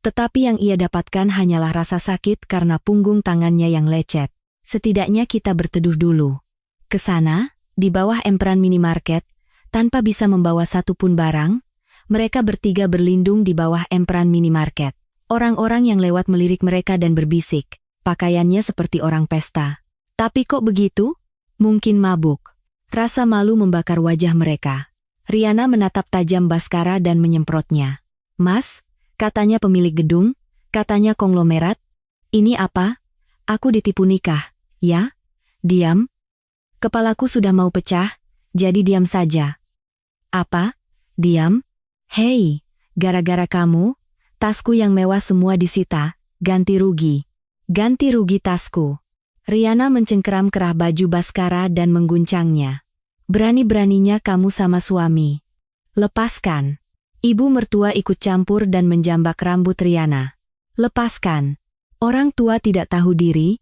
tetapi yang ia dapatkan hanyalah rasa sakit karena punggung tangannya yang lecet. Setidaknya kita berteduh dulu. Ke sana, di bawah emperan minimarket, tanpa bisa membawa satupun barang, mereka bertiga berlindung di bawah emperan minimarket. Orang-orang yang lewat melirik mereka dan berbisik, pakaiannya seperti orang pesta. Tapi kok begitu? Mungkin mabuk. Rasa malu membakar wajah mereka. Riana menatap tajam Baskara dan menyemprotnya. Mas, katanya pemilik gedung, katanya konglomerat. Ini apa? Aku ditipu nikah, ya? Diam. Kepalaku sudah mau pecah, jadi diam saja. Apa? Diam? Hei, gara-gara kamu, tasku yang mewah semua disita, ganti rugi. Ganti rugi tasku. Riana mencengkeram kerah baju Baskara dan mengguncangnya. Berani-beraninya kamu sama suami. Lepaskan. Ibu mertua ikut campur dan menjambak rambut Riana. Lepaskan. Orang tua tidak tahu diri,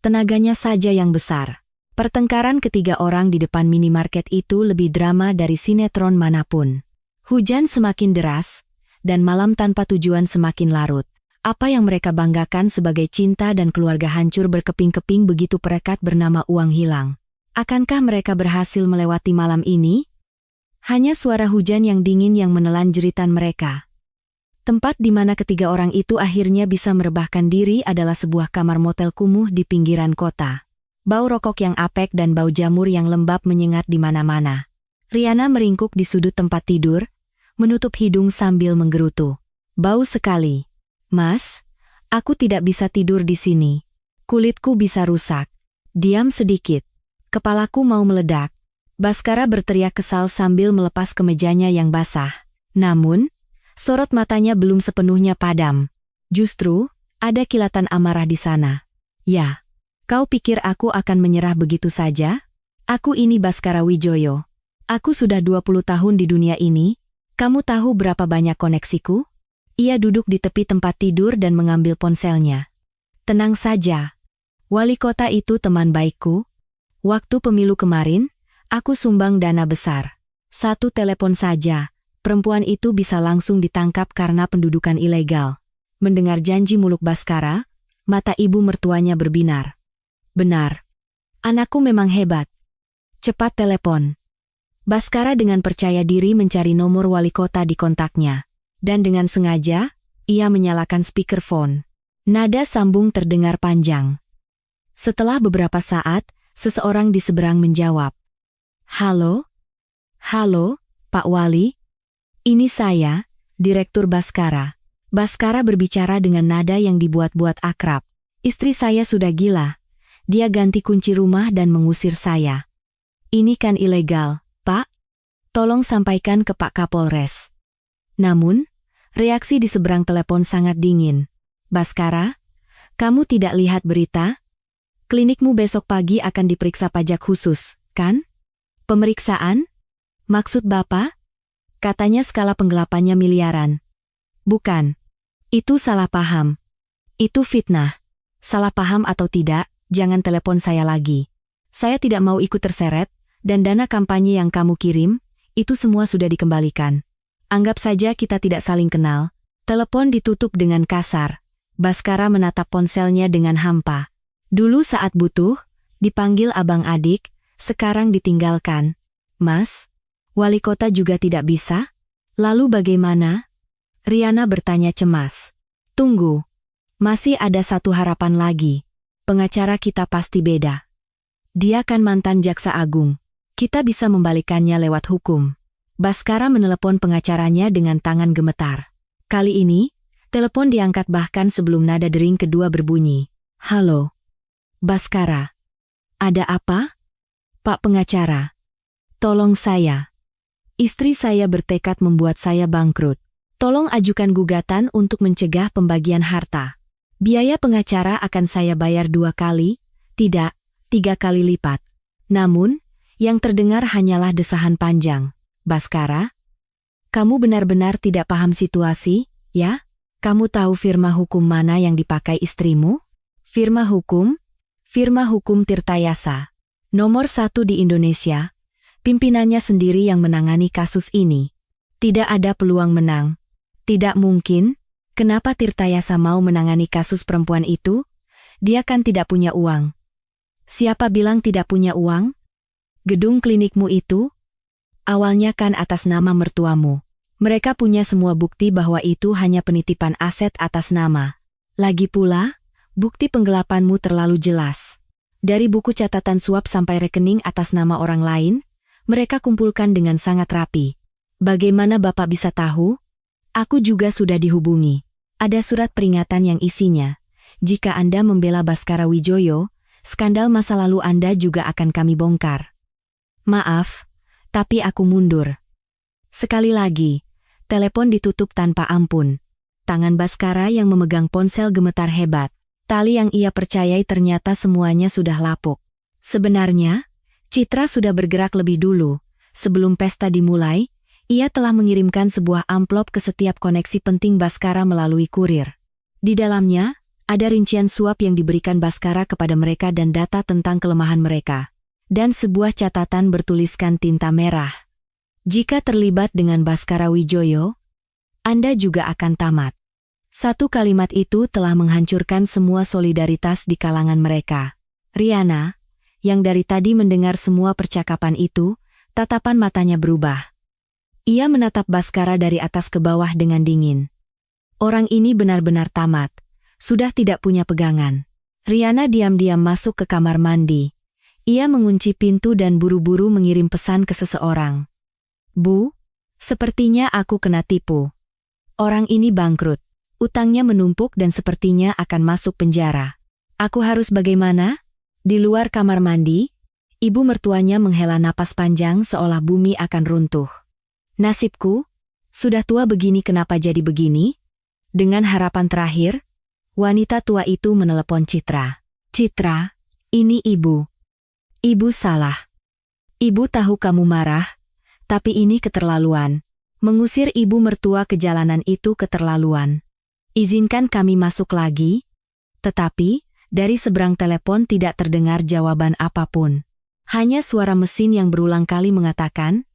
tenaganya saja yang besar. Pertengkaran ketiga orang di depan minimarket itu lebih drama dari sinetron manapun. Hujan semakin deras, dan malam tanpa tujuan semakin larut. Apa yang mereka banggakan sebagai cinta dan keluarga hancur berkeping-keping begitu perekat bernama uang hilang. Akankah mereka berhasil melewati malam ini? Hanya suara hujan yang dingin yang menelan jeritan mereka. Tempat di mana ketiga orang itu akhirnya bisa merebahkan diri adalah sebuah kamar motel kumuh di pinggiran kota. Bau rokok yang apek dan bau jamur yang lembab menyengat di mana-mana. Riana meringkuk di sudut tempat tidur, menutup hidung sambil menggerutu. Bau sekali. Mas, aku tidak bisa tidur di sini. Kulitku bisa rusak. Diam sedikit. Kepalaku mau meledak. Baskara berteriak kesal sambil melepas kemejanya yang basah. Namun, sorot matanya belum sepenuhnya padam. Justru, ada kilatan amarah di sana. Ya, kau pikir aku akan menyerah begitu saja? Aku ini Baskara Wijoyo. Aku sudah 20 tahun di dunia ini, Kamu tahu berapa banyak koneksiku? Ia duduk di tepi tempat tidur dan mengambil ponselnya. Tenang saja. Wali kota itu teman baikku. Waktu pemilu kemarin, aku sumbang dana besar. 1 telepon saja, perempuan itu bisa langsung ditangkap karena pendudukan ilegal. Mendengar janji muluk Baskara, mata ibu mertuanya berbinar. Benar. Anakku memang hebat. Cepat telepon. Baskara dengan percaya diri mencari nomor wali kota di kontaknya. Dan dengan sengaja, ia menyalakan speakerphone. Nada sambung terdengar panjang. Setelah beberapa saat, seseorang di seberang menjawab. Halo? Halo, Pak Wali? Ini saya, Direktur Baskara. Baskara berbicara dengan nada yang dibuat-buat akrab. Istri saya sudah gila. Dia ganti kunci rumah dan mengusir saya. Ini kan ilegal, Pak. Tolong sampaikan ke Pak Kapolres. Namun, reaksi di seberang telepon sangat dingin. Baskara, kamu tidak lihat berita? Klinikmu besok pagi akan diperiksa pajak khusus, kan? Pemeriksaan? Maksud Bapak? Katanya skala penggelapannya miliaran. Bukan. Itu salah paham. Itu fitnah. Salah paham atau tidak, jangan telepon saya lagi. Saya tidak mau ikut terseret, dan dana kampanye yang kamu kirim, itu semua sudah dikembalikan. Anggap saja kita tidak saling kenal. Telepon ditutup dengan kasar. Baskara menatap ponselnya dengan hampa. Dulu saat butuh, dipanggil abang adik, sekarang ditinggalkan. Mas, wali kota juga tidak bisa? Lalu bagaimana? Riana bertanya cemas. Tunggu. Masih ada satu harapan lagi. Pengacara kita pasti beda. Dia kan mantan jaksa agung. Kita bisa membalikannya lewat hukum. Baskara menelepon pengacaranya dengan tangan gemetar. Kali ini, telepon diangkat bahkan sebelum nada dering kedua berbunyi. Halo. Baskara. Ada apa? Pak pengacara. Tolong saya. Istri saya bertekad membuat saya bangkrut. Tolong ajukan gugatan untuk mencegah pembagian harta. Biaya pengacara akan saya bayar 2 kali, tidak, 3 kali lipat. Namun, yang terdengar hanyalah desahan panjang. Baskara? Kamu benar-benar tidak paham situasi, ya? Kamu tahu firma hukum mana yang dipakai istrimu? Firma hukum? Firma hukum Tirtayasa. Nomor 1 di Indonesia. Pimpinannya sendiri yang menangani kasus ini. Tidak ada peluang menang. Tidak mungkin. Kenapa Tirtayasa mau menangani kasus perempuan itu? Dia kan tidak punya uang. Siapa bilang tidak punya uang? Gedung klinikmu itu? Awalnya kan atas nama mertuamu. Mereka punya semua bukti bahwa itu hanya penitipan aset atas nama. Lagi pula, bukti penggelapanmu terlalu jelas. Dari buku catatan suap sampai rekening atas nama orang lain, mereka kumpulkan dengan sangat rapi. Bagaimana Bapak bisa tahu? Aku juga sudah dihubungi. Ada surat peringatan yang isinya. Jika Anda membela Baskara Wijoyo, skandal masa lalu Anda juga akan kami bongkar. Maaf, tapi aku mundur. Sekali lagi, telepon ditutup tanpa ampun. Tangan Baskara yang memegang ponsel gemetar hebat. Tali yang ia percayai ternyata semuanya sudah lapuk. Sebenarnya, Citra sudah bergerak lebih dulu. Sebelum pesta dimulai, ia telah mengirimkan sebuah amplop ke setiap koneksi penting Baskara melalui kurir. Di dalamnya, ada rincian suap yang diberikan Baskara kepada mereka dan data tentang kelemahan mereka. Dan sebuah catatan bertuliskan tinta merah. Jika terlibat dengan Baskara Wijoyo, Anda juga akan tamat. Satu kalimat itu telah menghancurkan semua solidaritas di kalangan mereka. Riana, yang dari tadi mendengar semua percakapan itu, tatapan matanya berubah. Ia menatap Baskara dari atas ke bawah dengan dingin. Orang ini benar-benar tamat, sudah tidak punya pegangan. Riana diam-diam masuk ke kamar mandi. Ia mengunci pintu dan buru-buru mengirim pesan ke seseorang. Bu, sepertinya aku kena tipu. Orang ini bangkrut, utangnya menumpuk dan sepertinya akan masuk penjara. Aku harus bagaimana? Di luar kamar mandi, ibu mertuanya menghela napas panjang seolah bumi akan runtuh. Nasibku, sudah tua begini kenapa jadi begini? Dengan harapan terakhir, wanita tua itu menelepon Citra. Citra, ini ibu. Ibu salah. Ibu tahu kamu marah, tapi ini keterlaluan. Mengusir ibu mertua ke jalanan itu keterlaluan. Izinkan kami masuk lagi. Tetapi, dari seberang telepon tidak terdengar jawaban apapun. Hanya suara mesin yang berulang kali mengatakan,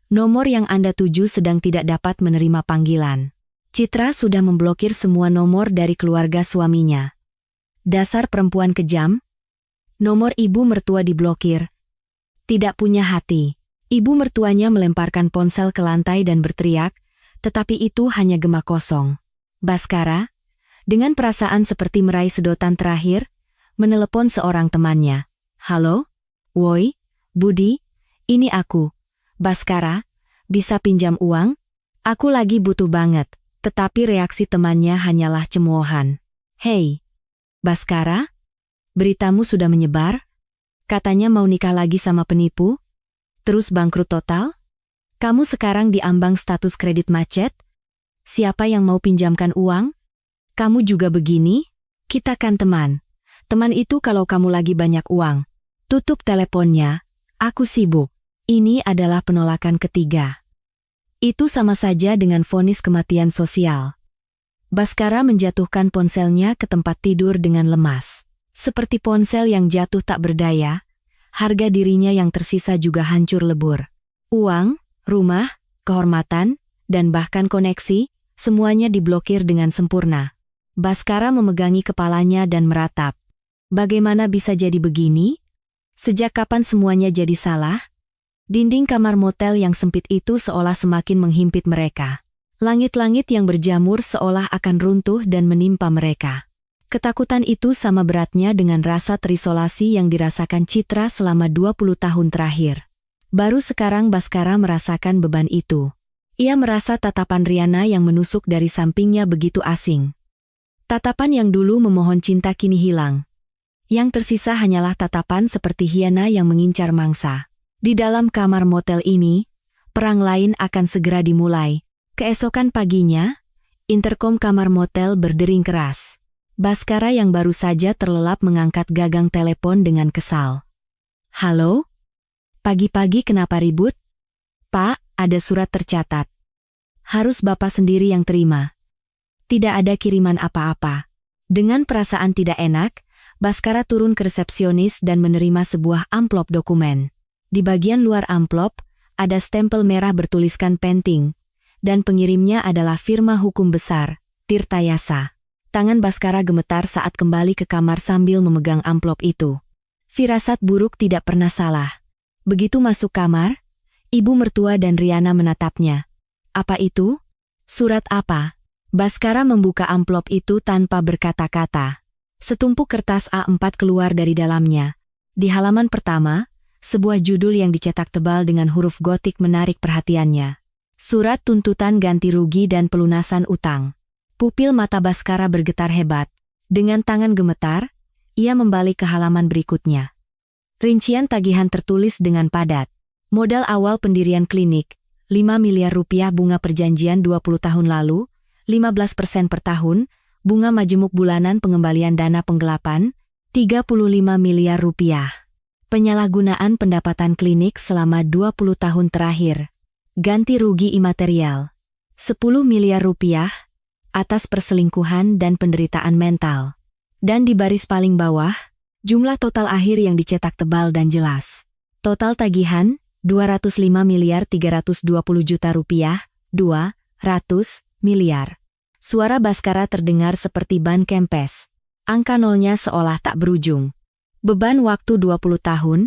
"Nomor yang Anda tuju sedang tidak dapat menerima panggilan." Citra sudah memblokir semua nomor dari keluarga suaminya. Dasar perempuan kejam. Nomor ibu mertua diblokir. Tidak punya hati. Ibu mertuanya melemparkan ponsel ke lantai dan berteriak, tetapi itu hanya gema kosong. Baskara, dengan perasaan seperti meraih sedotan terakhir, menelepon seorang temannya. "Halo? Woi, Budi, ini aku. Baskara, bisa pinjam uang? Aku lagi butuh banget." Tetapi reaksi temannya hanyalah cemoohan. "Hei, Baskara, beritamu sudah menyebar? Katanya mau nikah lagi sama penipu? Terus bangkrut total? Kamu sekarang diambang status kredit macet? Siapa yang mau pinjamkan uang? Kamu juga begini? Kita kan teman. Teman itu kalau kamu lagi banyak uang. Tutup teleponnya, aku sibuk." Ini adalah penolakan ketiga. Itu sama saja dengan vonis kematian sosial. Baskara menjatuhkan ponselnya ke tempat tidur dengan lemas. Seperti ponsel yang jatuh tak berdaya, harga dirinya yang tersisa juga hancur lebur. Uang, rumah, kehormatan, dan bahkan koneksi, semuanya diblokir dengan sempurna. Baskara memegangi kepalanya dan meratap. Bagaimana bisa jadi begini? Sejak kapan semuanya jadi salah? Dinding kamar motel yang sempit itu seolah semakin menghimpit mereka. Langit-langit yang berjamur seolah akan runtuh dan menimpa mereka. Ketakutan itu sama beratnya dengan rasa terisolasi yang dirasakan Citra selama 20 tahun terakhir. Baru sekarang Baskara merasakan beban itu. Ia merasa tatapan Riana yang menusuk dari sampingnya begitu asing. Tatapan yang dulu memohon cinta kini hilang. Yang tersisa hanyalah tatapan seperti hiena yang mengincar mangsa. Di dalam kamar motel ini, perang lain akan segera dimulai. Keesokan paginya, interkom kamar motel berdering keras. Baskara yang baru saja terlelap mengangkat gagang telepon dengan kesal. "Halo? Pagi-pagi kenapa ribut?" "Pak, ada surat tercatat. Harus Bapak sendiri yang terima. Tidak ada kiriman apa-apa." Dengan perasaan tidak enak, Baskara turun ke resepsionis dan menerima sebuah amplop dokumen. Di bagian luar amplop, ada stempel merah bertuliskan Penting, dan pengirimnya adalah firma hukum besar, Tirtayasa. Tangan Baskara gemetar saat kembali ke kamar sambil memegang amplop itu. Firasat buruk tidak pernah salah. Begitu masuk kamar, ibu mertua dan Riana menatapnya. "Apa itu? Surat apa?" Baskara membuka amplop itu tanpa berkata-kata. Setumpuk kertas A4 keluar dari dalamnya. Di halaman pertama, sebuah judul yang dicetak tebal dengan huruf gotik menarik perhatiannya. Surat tuntutan ganti rugi dan pelunasan utang. Pupil mata Baskara bergetar hebat. Dengan tangan gemetar, ia membalik ke halaman berikutnya. Rincian tagihan tertulis dengan padat. Modal awal pendirian klinik, 5 miliar rupiah bunga perjanjian 20 tahun lalu, 15% per tahun, bunga majemuk bulanan pengembalian dana penggelapan, 35 miliar rupiah. Penyalahgunaan pendapatan klinik selama 20 tahun terakhir. Ganti rugi imaterial, 10 miliar rupiah, atas perselingkuhan dan penderitaan mental. Dan di baris paling bawah, jumlah total akhir yang dicetak tebal dan jelas. Total tagihan, 205 miliar 320 juta rupiah, 200 miliar. Suara Baskara terdengar seperti ban kempes. Angka nolnya seolah tak berujung. Beban waktu 20 tahun,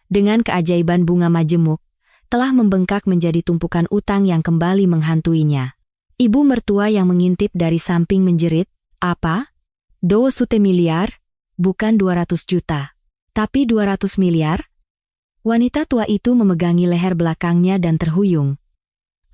dengan keajaiban bunga majemuk, telah membengkak menjadi tumpukan utang yang kembali menghantuinya. Ibu mertua yang mengintip dari samping menjerit, "Apa? 200 miliar? Bukan 200 juta. Tapi 200 miliar? Wanita tua itu memegangi leher belakangnya dan terhuyung.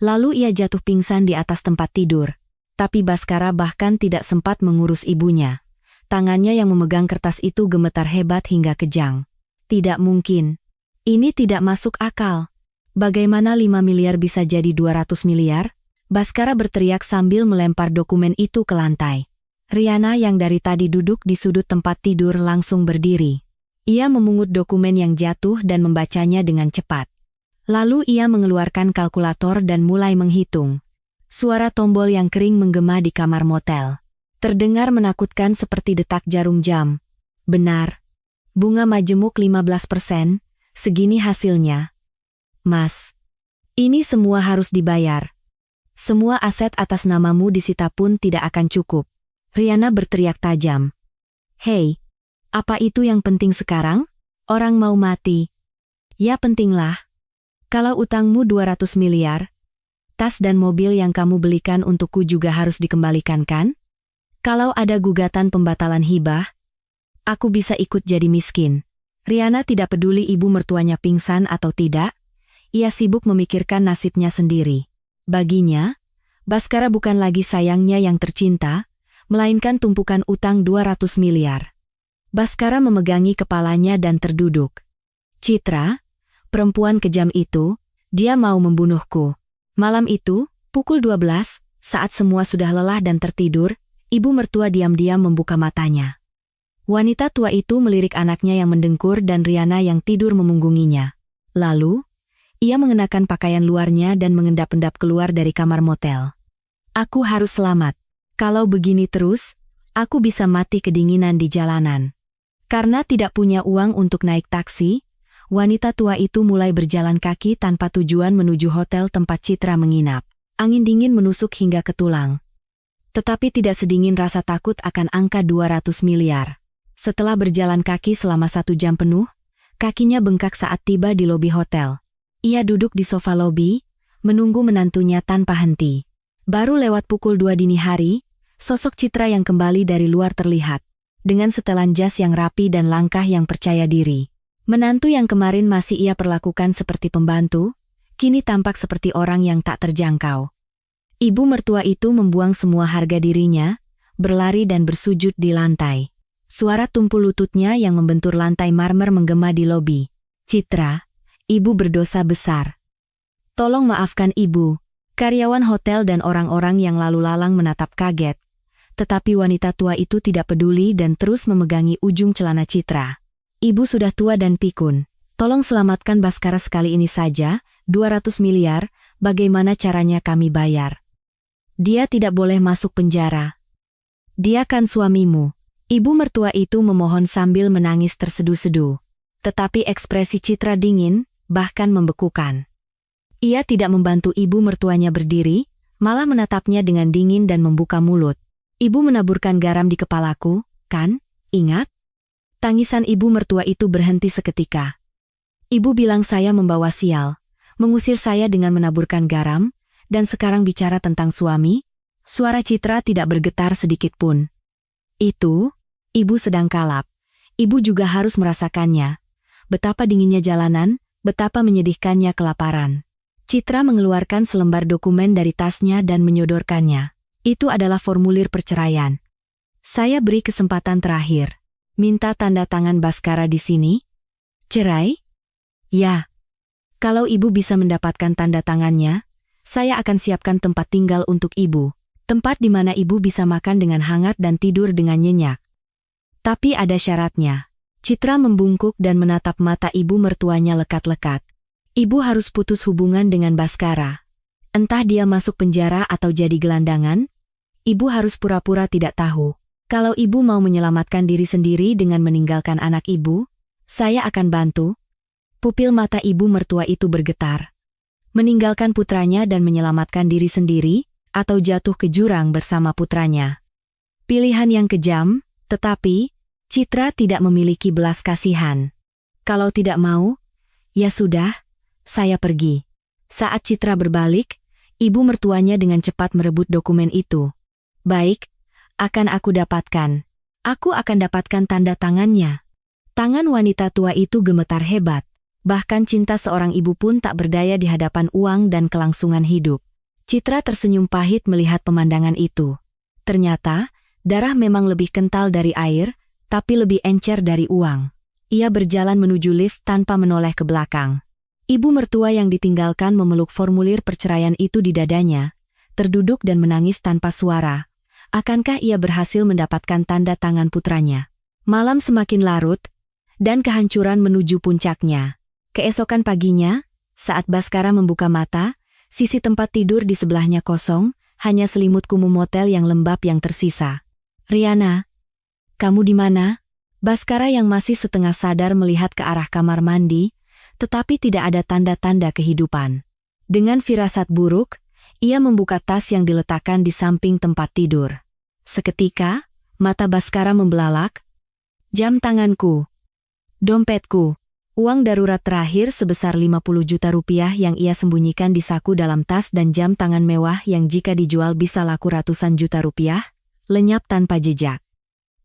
Lalu ia jatuh pingsan di atas tempat tidur. Tapi Baskara bahkan tidak sempat mengurus ibunya. Tangannya yang memegang kertas itu gemetar hebat hingga kejang. Tidak mungkin. Ini tidak masuk akal. Bagaimana 5 miliar bisa jadi 200 miliar? Baskara berteriak sambil melempar dokumen itu ke lantai. Riana yang dari tadi duduk di sudut tempat tidur langsung berdiri. Ia memungut dokumen yang jatuh dan membacanya dengan cepat. Lalu ia mengeluarkan kalkulator dan mulai menghitung. Suara tombol yang kering menggema di kamar motel. Terdengar menakutkan seperti detak jarum jam. Benar. Bunga majemuk 15%, segini hasilnya. Mas, ini semua harus dibayar. Semua aset atas namamu disita pun tidak akan cukup. Riana berteriak tajam. Hei, apa itu yang penting sekarang? Orang mau mati. Ya pentinglah. Kalau utangmu 200 miliar, tas dan mobil yang kamu belikan untukku juga harus dikembalikan kan? Kalau ada gugatan pembatalan hibah, aku bisa ikut jadi miskin. Riana tidak peduli ibu mertuanya pingsan atau tidak, ia sibuk memikirkan nasibnya sendiri. Baginya, Baskara bukan lagi sayangnya yang tercinta, melainkan tumpukan utang 200 miliar. Baskara memegangi kepalanya dan terduduk. Citra, perempuan kejam itu, dia mau membunuhku. Malam itu, pukul 12, saat semua sudah lelah dan tertidur, ibu mertua diam-diam membuka matanya. Wanita tua itu melirik anaknya yang mendengkur dan Riana yang tidur memunggunginya. Lalu, ia mengenakan pakaian luarnya dan mengendap-endap keluar dari kamar motel. Aku harus selamat. Kalau begini terus, aku bisa mati kedinginan di jalanan. Karena tidak punya uang untuk naik taksi, wanita tua itu mulai berjalan kaki tanpa tujuan menuju hotel tempat Citra menginap. Angin dingin menusuk hingga ke tulang. Tetapi tidak sedingin rasa takut akan angka 200 miliar. Setelah berjalan kaki selama 1 jam penuh, kakinya bengkak saat tiba di lobi hotel. Ia duduk di sofa lobi, menunggu menantunya tanpa henti. Baru lewat pukul 2 dini hari, sosok Citra yang kembali dari luar terlihat. Dengan setelan jas yang rapi dan langkah yang percaya diri. Menantu yang kemarin masih ia perlakukan seperti pembantu, kini tampak seperti orang yang tak terjangkau. Ibu mertua itu membuang semua harga dirinya, berlari dan bersujud di lantai. Suara tumpul lututnya yang membentur lantai marmer menggema di lobi. Citra, ibu berdosa besar. Tolong maafkan ibu. Karyawan hotel dan orang-orang yang lalu lalang menatap kaget. Tetapi wanita tua itu tidak peduli dan terus memegangi ujung celana Citra. Ibu sudah tua dan pikun. Tolong selamatkan Baskara sekali ini saja, 200 miliar, bagaimana caranya kami bayar? Dia tidak boleh masuk penjara. Dia kan suamimu. Ibu mertua itu memohon sambil menangis terseduh-seduh. Tetapi ekspresi Citra dingin, bahkan membekukan. Ia tidak membantu ibu mertuanya berdiri, malah menatapnya dengan dingin dan membuka mulut. Ibu menaburkan garam di kepalaku, kan? Ingat? Tangisan ibu mertua itu berhenti seketika. Ibu bilang saya membawa sial, mengusir saya dengan menaburkan garam, dan sekarang bicara tentang suami? Suara Citra tidak bergetar sedikit pun. Itu, ibu sedang kalap. Ibu juga harus merasakannya. Betapa dinginnya jalanan, betapa menyedihkannya kelaparan. Citra mengeluarkan selembar dokumen dari tasnya dan menyodorkannya. Itu adalah formulir perceraian. Saya beri kesempatan terakhir. Minta tanda tangan Baskara di sini? Cerai? Ya. Kalau ibu bisa mendapatkan tanda tangannya, saya akan siapkan tempat tinggal untuk ibu. Tempat di mana ibu bisa makan dengan hangat dan tidur dengan nyenyak. Tapi ada syaratnya. Citra membungkuk dan menatap mata ibu mertuanya lekat-lekat. Ibu harus putus hubungan dengan Baskara. Entah dia masuk penjara atau jadi gelandangan, ibu harus pura-pura tidak tahu. Kalau ibu mau menyelamatkan diri sendiri dengan meninggalkan anak ibu, saya akan bantu. Pupil mata ibu mertua itu bergetar. Meninggalkan putranya dan menyelamatkan diri sendiri, atau jatuh ke jurang bersama putranya. Pilihan yang kejam, tetapi Citra tidak memiliki belas kasihan. Kalau tidak mau, ya sudah, saya pergi. Saat Citra berbalik, ibu mertuanya dengan cepat merebut dokumen itu. Baik, akan aku dapatkan. Aku akan dapatkan tanda tangannya. Tangan wanita tua itu gemetar hebat. Bahkan cinta seorang ibu pun tak berdaya di hadapan uang dan kelangsungan hidup. Citra tersenyum pahit melihat pemandangan itu. Ternyata, darah memang lebih kental dari air, tapi lebih encer dari uang. Ia berjalan menuju lift tanpa menoleh ke belakang. Ibu mertua yang ditinggalkan memeluk formulir perceraian itu di dadanya, terduduk dan menangis tanpa suara. Akankah ia berhasil mendapatkan tanda tangan putranya? Malam semakin larut, dan kehancuran menuju puncaknya. Keesokan paginya, Saat Baskara membuka mata, sisi tempat tidur di sebelahnya kosong, hanya selimut kumuh motel yang lembab yang tersisa. "Riana, kamu di mana?" Baskara yang masih setengah sadar melihat ke arah kamar mandi, tetapi tidak ada tanda-tanda kehidupan. Dengan firasat buruk, ia membuka tas yang diletakkan di samping tempat tidur. Seketika, mata Baskara membelalak. Jam tanganku, dompetku, uang darurat terakhir sebesar 50 juta rupiah yang ia sembunyikan di saku dalam tas dan jam tangan mewah yang jika dijual bisa laku ratusan juta rupiah, lenyap tanpa jejak.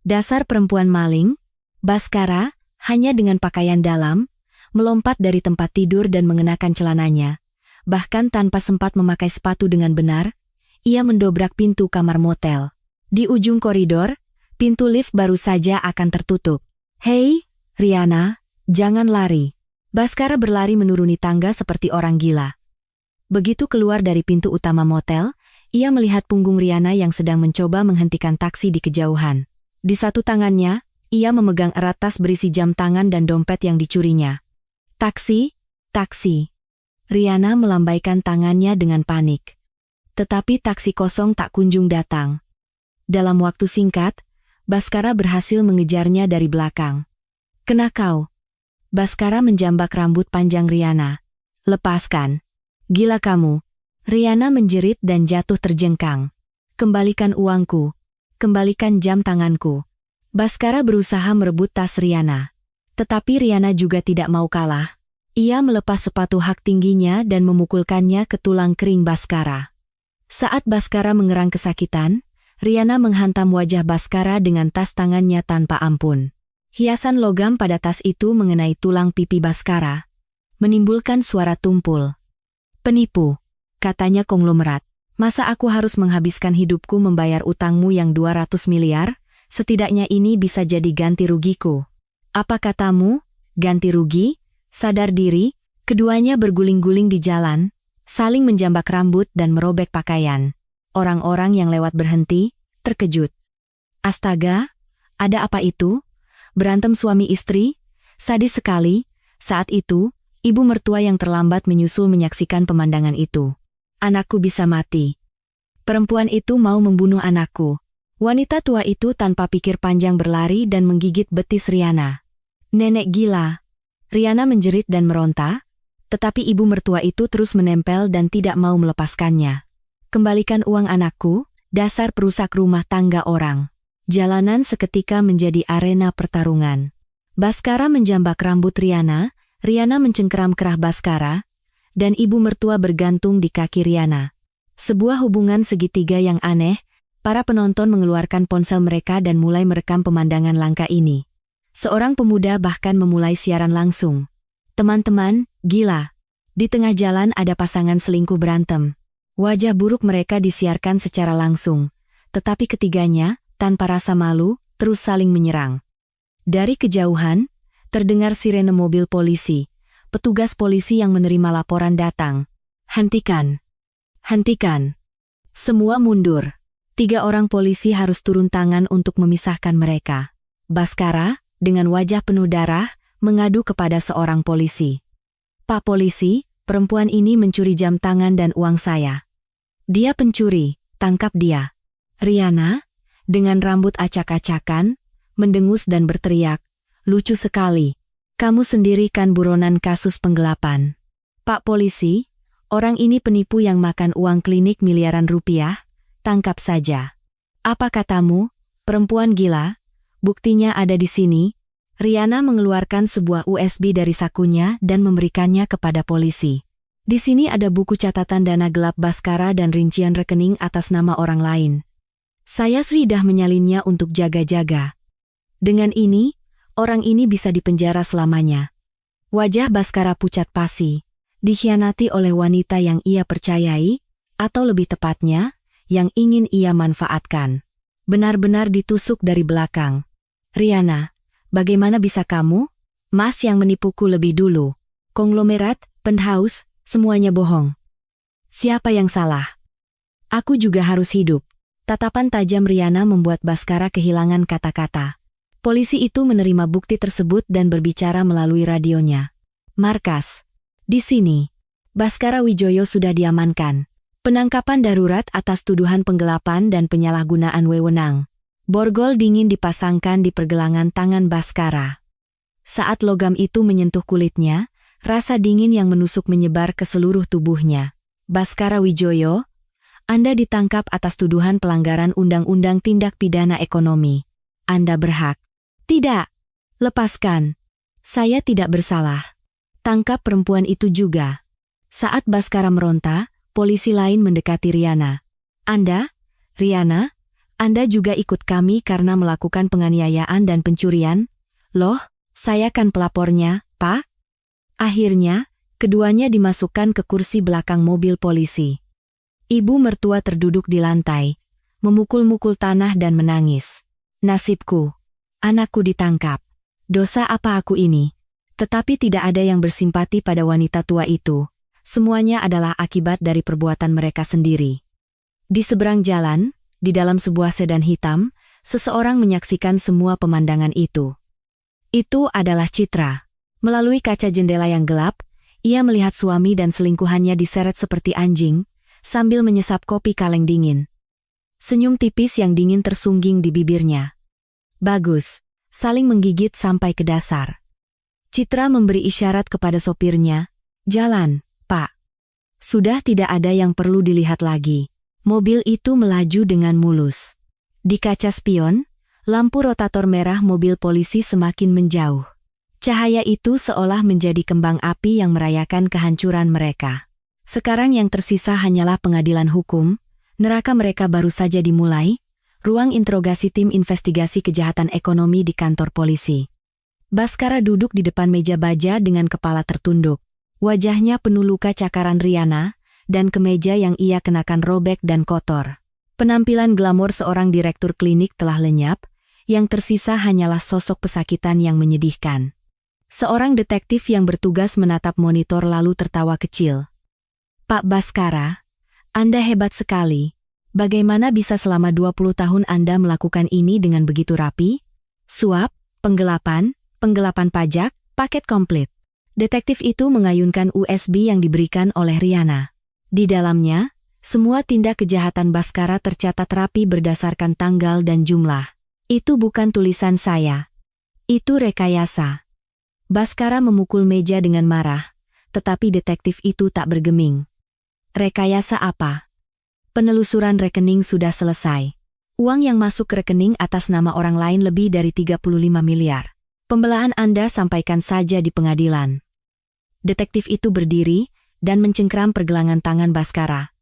Dasar perempuan maling, Baskara, hanya dengan pakaian dalam, melompat dari tempat tidur dan mengenakan celananya. Bahkan tanpa sempat memakai sepatu dengan benar, ia mendobrak pintu kamar motel. Di ujung koridor, pintu lift baru saja akan tertutup. "Hei, Riana, jangan lari." Baskara berlari menuruni tangga seperti orang gila. Begitu keluar dari pintu utama motel, ia melihat punggung Riana yang sedang mencoba menghentikan taksi di kejauhan. Di satu tangannya, ia memegang erat tas berisi jam tangan dan dompet yang dicurinya. "Taksi, taksi." Riana melambaikan tangannya dengan panik. Tetapi taksi kosong tak kunjung datang. Dalam waktu singkat, Baskara berhasil mengejarnya dari belakang. "Kena kau." Baskara menjambak rambut panjang Riana. "Lepaskan. Gila kamu." Riana menjerit dan jatuh terjengkang. "Kembalikan uangku. Kembalikan jam tanganku." Baskara berusaha merebut tas Riana. Tetapi Riana juga tidak mau kalah. Ia melepas sepatu hak tingginya dan memukulkannya ke tulang kering Baskara. Saat Baskara mengerang kesakitan, Riana menghantam wajah Baskara dengan tas tangannya tanpa ampun. Hiasan logam pada tas itu mengenai tulang pipi Baskara, menimbulkan suara tumpul. "Penipu," katanya konglomerat. "Masa aku harus menghabiskan hidupku membayar utangmu yang 200 miliar? Setidaknya ini bisa jadi ganti rugiku." "Apa katamu? Ganti rugi?" Sadar diri, keduanya berguling-guling di jalan, saling menjambak rambut dan merobek pakaian. Orang-orang yang lewat berhenti, terkejut. "Astaga, ada apa itu? Berantem suami istri? Sadis sekali." Saat itu, ibu mertua yang terlambat menyusul menyaksikan pemandangan itu. "Anakku bisa mati. Perempuan itu mau membunuh anakku." Wanita tua itu tanpa pikir panjang berlari dan menggigit betis Riana. "Nenek gila." Riana menjerit dan meronta, tetapi ibu mertua itu terus menempel dan tidak mau melepaskannya. "Kembalikan uang anakku, dasar perusak rumah tangga orang." Jalanan seketika menjadi arena pertarungan. Baskara menjambak rambut Riana, Riana mencengkeram kerah Baskara, dan ibu mertua bergantung di kaki Riana. Sebuah hubungan segitiga yang aneh, para penonton mengeluarkan ponsel mereka dan mulai merekam pemandangan langka ini. Seorang pemuda bahkan memulai siaran langsung. "Teman-teman, gila. Di tengah jalan ada pasangan selingkuh berantem." Wajah buruk mereka disiarkan secara langsung, tetapi ketiganya, tanpa rasa malu, terus saling menyerang. Dari kejauhan, terdengar sirene mobil polisi. Petugas polisi yang menerima laporan datang. "Hentikan! Hentikan! Semua mundur." 3 orang polisi harus turun tangan untuk memisahkan mereka. Baskara, dengan wajah penuh darah, mengadu kepada seorang polisi. "Pak polisi, perempuan ini mencuri jam tangan dan uang saya." "Dia pencuri, tangkap dia." Riana, dengan rambut acak-acakan, mendengus dan berteriak, "Lucu sekali. Kamu sendiri kan buronan kasus penggelapan." "Pak polisi, orang ini penipu yang makan uang klinik miliaran rupiah, tangkap saja." "Apa katamu, perempuan gila? Buktinya ada di sini." Riana mengeluarkan sebuah USB dari sakunya dan memberikannya kepada polisi. "Di sini ada buku catatan dana gelap Baskara dan rincian rekening atas nama orang lain. Saya sudah menyalinnya untuk jaga-jaga. Dengan ini, orang ini bisa dipenjara selamanya." Wajah Baskara pucat pasi, dikhianati oleh wanita yang ia percayai, atau lebih tepatnya, yang ingin ia manfaatkan. Benar-benar ditusuk dari belakang. "Riana, bagaimana bisa kamu? Mas yang menipuku lebih dulu. Konglomerat, penthouse, semuanya bohong. Siapa yang salah? Aku juga harus hidup." Tatapan tajam Riana membuat Baskara kehilangan kata-kata. Polisi itu menerima bukti tersebut dan berbicara melalui radionya. "Markas. Di sini." Baskara Wijoyo sudah diamankan. Penangkapan darurat atas tuduhan penggelapan dan penyalahgunaan wewenang. Borgol dingin dipasangkan di pergelangan tangan Baskara. Saat logam itu menyentuh kulitnya, rasa dingin yang menusuk menyebar ke seluruh tubuhnya. Baskara Wijoyo, Anda ditangkap atas tuduhan pelanggaran Undang-Undang Tindak Pidana Ekonomi. Anda berhak. Tidak. Lepaskan. Saya tidak bersalah. Tangkap perempuan itu juga. Saat Baskara meronta, polisi lain mendekati Riana. Anda, Riana, Anda juga ikut kami karena melakukan penganiayaan dan pencurian? Loh, saya kan pelapornya, Pak. Akhirnya, keduanya dimasukkan ke kursi belakang mobil polisi. Ibu mertua terduduk di lantai, memukul-mukul tanah dan menangis. Nasibku. Anakku ditangkap. Dosa apa aku ini? Tetapi tidak ada yang bersimpati pada wanita tua itu. Semuanya adalah akibat dari perbuatan mereka sendiri. Di seberang jalan, di dalam sebuah sedan hitam, seseorang menyaksikan semua pemandangan itu. Itu adalah Citra. Melalui kaca jendela yang gelap, ia melihat suami dan selingkuhannya diseret seperti anjing, sambil menyesap kopi kaleng dingin. Senyum tipis yang dingin tersungging di bibirnya. Bagus, saling menggigit sampai ke dasar. Citra memberi isyarat kepada sopirnya, "Jalan, Pak." Sudah tidak ada yang perlu dilihat lagi. Mobil itu melaju dengan mulus. Di kaca spion, lampu rotator merah mobil polisi semakin menjauh. Cahaya itu seolah menjadi kembang api yang merayakan kehancuran mereka. Sekarang yang tersisa hanyalah pengadilan hukum, neraka mereka baru saja dimulai, ruang interogasi tim investigasi kejahatan ekonomi di kantor polisi. Baskara duduk di depan meja baja dengan kepala tertunduk. Wajahnya penuh luka cakaran Riana, dan kemeja yang ia kenakan robek dan kotor. Penampilan glamor seorang direktur klinik telah lenyap, yang tersisa hanyalah sosok pesakitan yang menyedihkan. Seorang detektif yang bertugas menatap monitor lalu tertawa kecil. "Pak Baskara, Anda hebat sekali. Bagaimana bisa selama 20 tahun Anda melakukan ini dengan begitu rapi? Suap, penggelapan pajak, paket komplit." Detektif itu mengayunkan USB yang diberikan oleh Riana. Di dalamnya, semua tindak kejahatan Baskara tercatat rapi berdasarkan tanggal dan jumlah. Itu bukan tulisan saya. Itu rekayasa. Baskara memukul meja dengan marah, tetapi detektif itu tak bergeming. Rekayasa apa? Penelusuran rekening sudah selesai. Uang yang masuk ke rekening atas nama orang lain lebih dari 35 miliar. Pembelaan Anda sampaikan saja di pengadilan. Detektif itu berdiri dan mencengkram pergelangan tangan Baskara.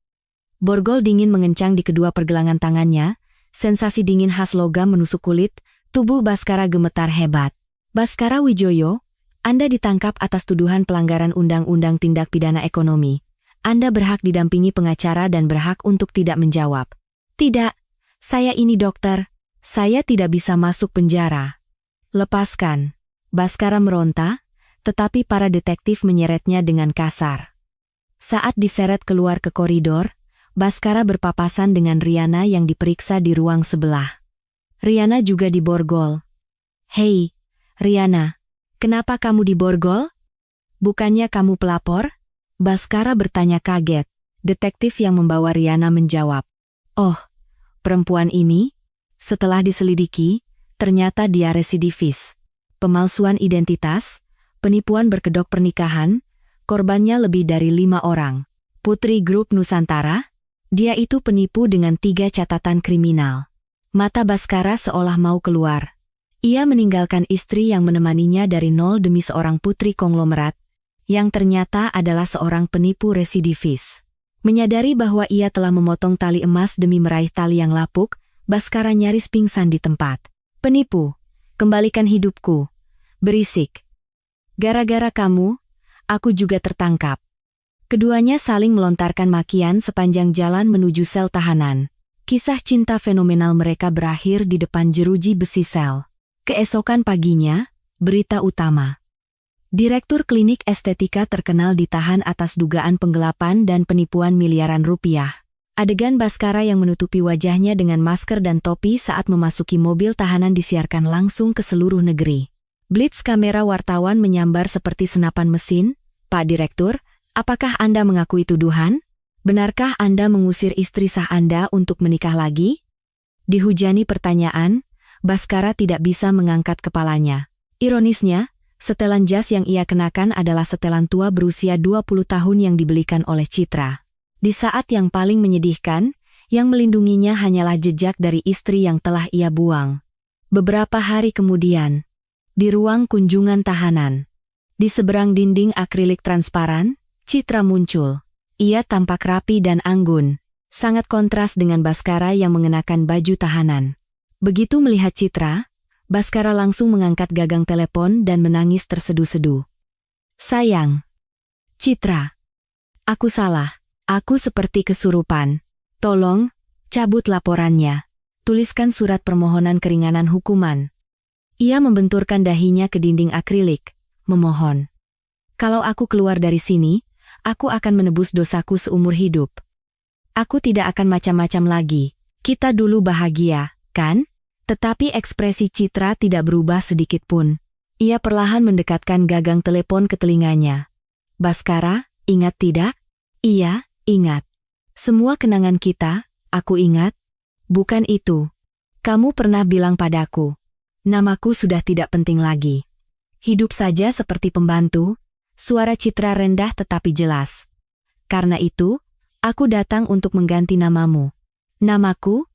Borgol dingin mengencang di kedua pergelangan tangannya, sensasi dingin khas logam menusuk kulit, tubuh Baskara gemetar hebat. "Baskara Wijoyo, Anda ditangkap atas tuduhan pelanggaran Undang-Undang Tindak Pidana Ekonomi. Anda berhak didampingi pengacara dan berhak untuk tidak menjawab." "Tidak, saya ini dokter. Saya tidak bisa masuk penjara." "Lepaskan." Baskara meronta, tetapi para detektif menyeretnya dengan kasar. Saat diseret keluar ke koridor, Baskara berpapasan dengan Riana yang diperiksa di ruang sebelah. Riana juga diborgol. "Hei, Riana. Kenapa kamu diborgol? Bukannya kamu pelapor?" Baskara bertanya kaget. Detektif yang membawa Riana menjawab, "Oh, perempuan ini, setelah diselidiki, ternyata dia residivis. Pemalsuan identitas, penipuan berkedok pernikahan, korbannya lebih dari 5 orang. Putri Grup Nusantara, dia itu penipu dengan 3 catatan kriminal." Mata Baskara seolah mau keluar. Ia meninggalkan istri yang menemaninya dari nol demi seorang putri konglomerat, yang ternyata adalah seorang penipu residivis. Menyadari bahwa ia telah memotong tali emas demi meraih tali yang lapuk, Baskara nyaris pingsan di tempat. "Penipu, kembalikan hidupku." "Berisik. Gara-gara kamu, aku juga tertangkap." Keduanya saling melontarkan makian sepanjang jalan menuju sel tahanan. Kisah cinta fenomenal mereka berakhir di depan jeruji besi sel. Keesokan paginya, berita utama. Direktur klinik estetika terkenal ditahan atas dugaan penggelapan dan penipuan miliaran rupiah. Adegan Baskara yang menutupi wajahnya dengan masker dan topi saat memasuki mobil tahanan disiarkan langsung ke seluruh negeri. Blitz kamera wartawan menyambar seperti senapan mesin. "Pak Direktur, Apakah Anda mengakui tuduhan? Benarkah Anda mengusir istri sah Anda untuk menikah lagi? Dihujani pertanyaan, Baskara tidak bisa mengangkat kepalanya. Ironisnya, setelan jas yang ia kenakan adalah setelan tua berusia 20 tahun yang dibelikan oleh Citra. Di saat yang paling menyedihkan, yang melindunginya hanyalah jejak dari istri yang telah ia buang. Beberapa hari kemudian, di ruang kunjungan tahanan, di seberang dinding akrilik transparan, Citra muncul. Ia tampak rapi dan anggun, sangat kontras dengan Baskara yang mengenakan baju tahanan. Begitu melihat Citra, Baskara langsung mengangkat gagang telepon dan menangis terseduh-seduh. "Sayang. Citra. Aku salah. Aku seperti kesurupan. Tolong, cabut laporannya. Tuliskan surat permohonan keringanan hukuman." Ia membenturkan dahinya ke dinding akrilik, memohon. "Kalau aku keluar dari sini, aku akan menebus dosaku seumur hidup. Aku tidak akan macam-macam lagi. Kita dulu bahagia, kan?" Tetapi ekspresi Citra tidak berubah sedikit pun. Ia perlahan mendekatkan gagang telepon ke telinganya. "Baskara, ingat tidak?" "Iya, ingat. Semua kenangan kita, aku ingat." "Bukan itu. Kamu pernah bilang padaku, namaku sudah tidak penting lagi. Hidup saja seperti pembantu." Suara Citra rendah tetapi jelas. "Karena itu, aku datang untuk mengganti namamu." "Namaku?"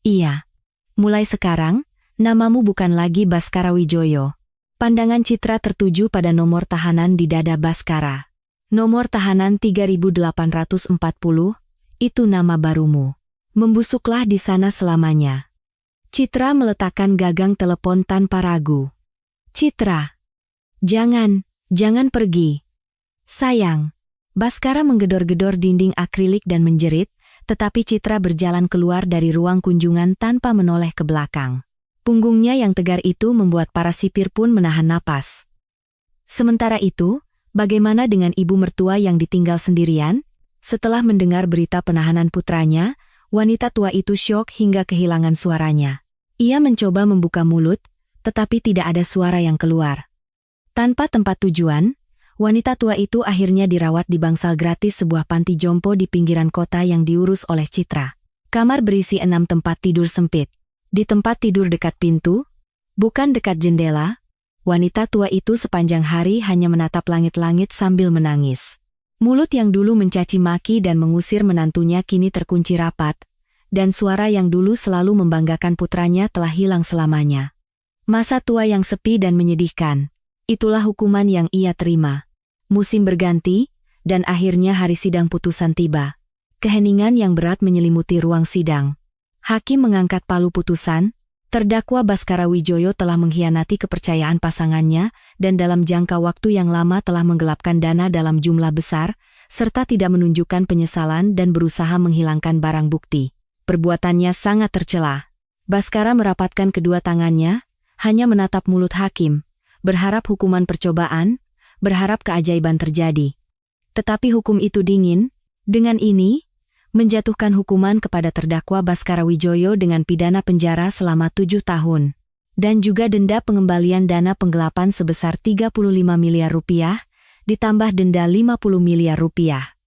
"Iya. Mulai sekarang, namamu bukan lagi Baskara Wijoyo." Pandangan Citra tertuju pada nomor tahanan di dada Baskara. "Nomor tahanan 3840, itu nama barumu. Membusuklah di sana selamanya." Citra meletakkan gagang telepon tanpa ragu. "Citra. Jangan pergi. Sayang." Baskara menggedor-gedor dinding akrilik dan menjerit, tetapi Citra berjalan keluar dari ruang kunjungan tanpa menoleh ke belakang. Punggungnya yang tegar itu membuat para sipir pun menahan napas. Sementara itu, bagaimana dengan ibu mertua yang ditinggal sendirian? Setelah mendengar berita penahanan putranya, wanita tua itu syok hingga kehilangan suaranya. Ia mencoba membuka mulut, tetapi tidak ada suara yang keluar. Tanpa tempat tujuan, wanita tua itu akhirnya dirawat di bangsal gratis sebuah panti jompo di pinggiran kota yang diurus oleh Citra. Kamar berisi 6 tempat tidur sempit. Di tempat tidur dekat pintu, bukan dekat jendela, wanita tua itu sepanjang hari hanya menatap langit-langit sambil menangis. Mulut yang dulu mencaci maki dan mengusir menantunya kini terkunci rapat, dan suara yang dulu selalu membanggakan putranya telah hilang selamanya. Masa tua yang sepi dan menyedihkan. Itulah hukuman yang ia terima. Musim berganti, dan akhirnya hari sidang putusan tiba. Keheningan yang berat menyelimuti ruang sidang. Hakim mengangkat palu putusan. Terdakwa Baskara Wijoyo telah mengkhianati kepercayaan pasangannya dan dalam jangka waktu yang lama telah menggelapkan dana dalam jumlah besar, serta tidak menunjukkan penyesalan dan berusaha menghilangkan barang bukti. Perbuatannya sangat tercela. Baskara merapatkan kedua tangannya, hanya menatap mulut hakim, berharap hukuman percobaan, berharap keajaiban terjadi. Tetapi hukum itu dingin, dengan ini, menjatuhkan hukuman kepada terdakwa Baskara Wijoyo dengan pidana penjara selama 7 tahun, dan juga denda pengembalian dana penggelapan sebesar 35 miliar rupiah, ditambah denda 50 miliar rupiah.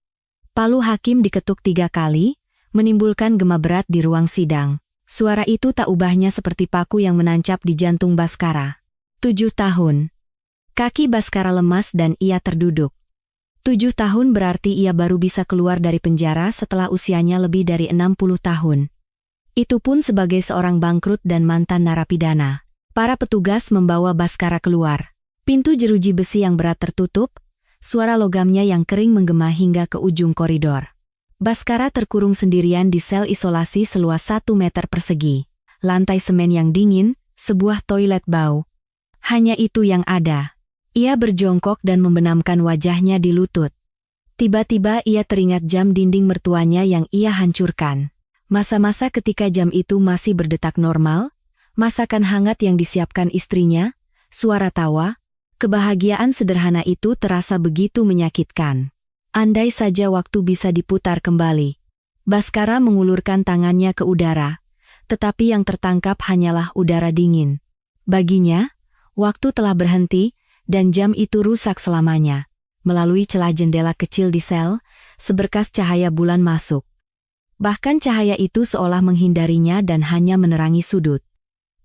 Palu hakim diketuk 3 kali, menimbulkan gema berat di ruang sidang. Suara itu tak ubahnya seperti paku yang menancap di jantung Baskara. 7 tahun. Kaki Baskara lemas dan ia terduduk. 7 tahun berarti ia baru bisa keluar dari penjara setelah usianya lebih dari 60 tahun. Itu pun sebagai seorang bangkrut dan mantan narapidana. Para petugas membawa Baskara keluar. Pintu jeruji besi yang berat tertutup, suara logamnya yang kering menggema hingga ke ujung koridor. Baskara terkurung sendirian di sel isolasi seluas 1 meter persegi. Lantai semen yang dingin, sebuah toilet bau. Hanya itu yang ada. Ia berjongkok dan membenamkan wajahnya di lutut. Tiba-tiba ia teringat jam dinding mertuanya yang ia hancurkan. Masa-masa ketika jam itu masih berdetak normal, masakan hangat yang disiapkan istrinya, suara tawa, kebahagiaan sederhana itu terasa begitu menyakitkan. Andai saja waktu bisa diputar kembali. Baskara mengulurkan tangannya ke udara, tetapi yang tertangkap hanyalah udara dingin. Baginya, waktu telah berhenti, dan jam itu rusak selamanya. melalui celah jendela kecil di sel, seberkas cahaya bulan masuk. Bahkan cahaya itu seolah menghindarinya dan hanya menerangi sudut.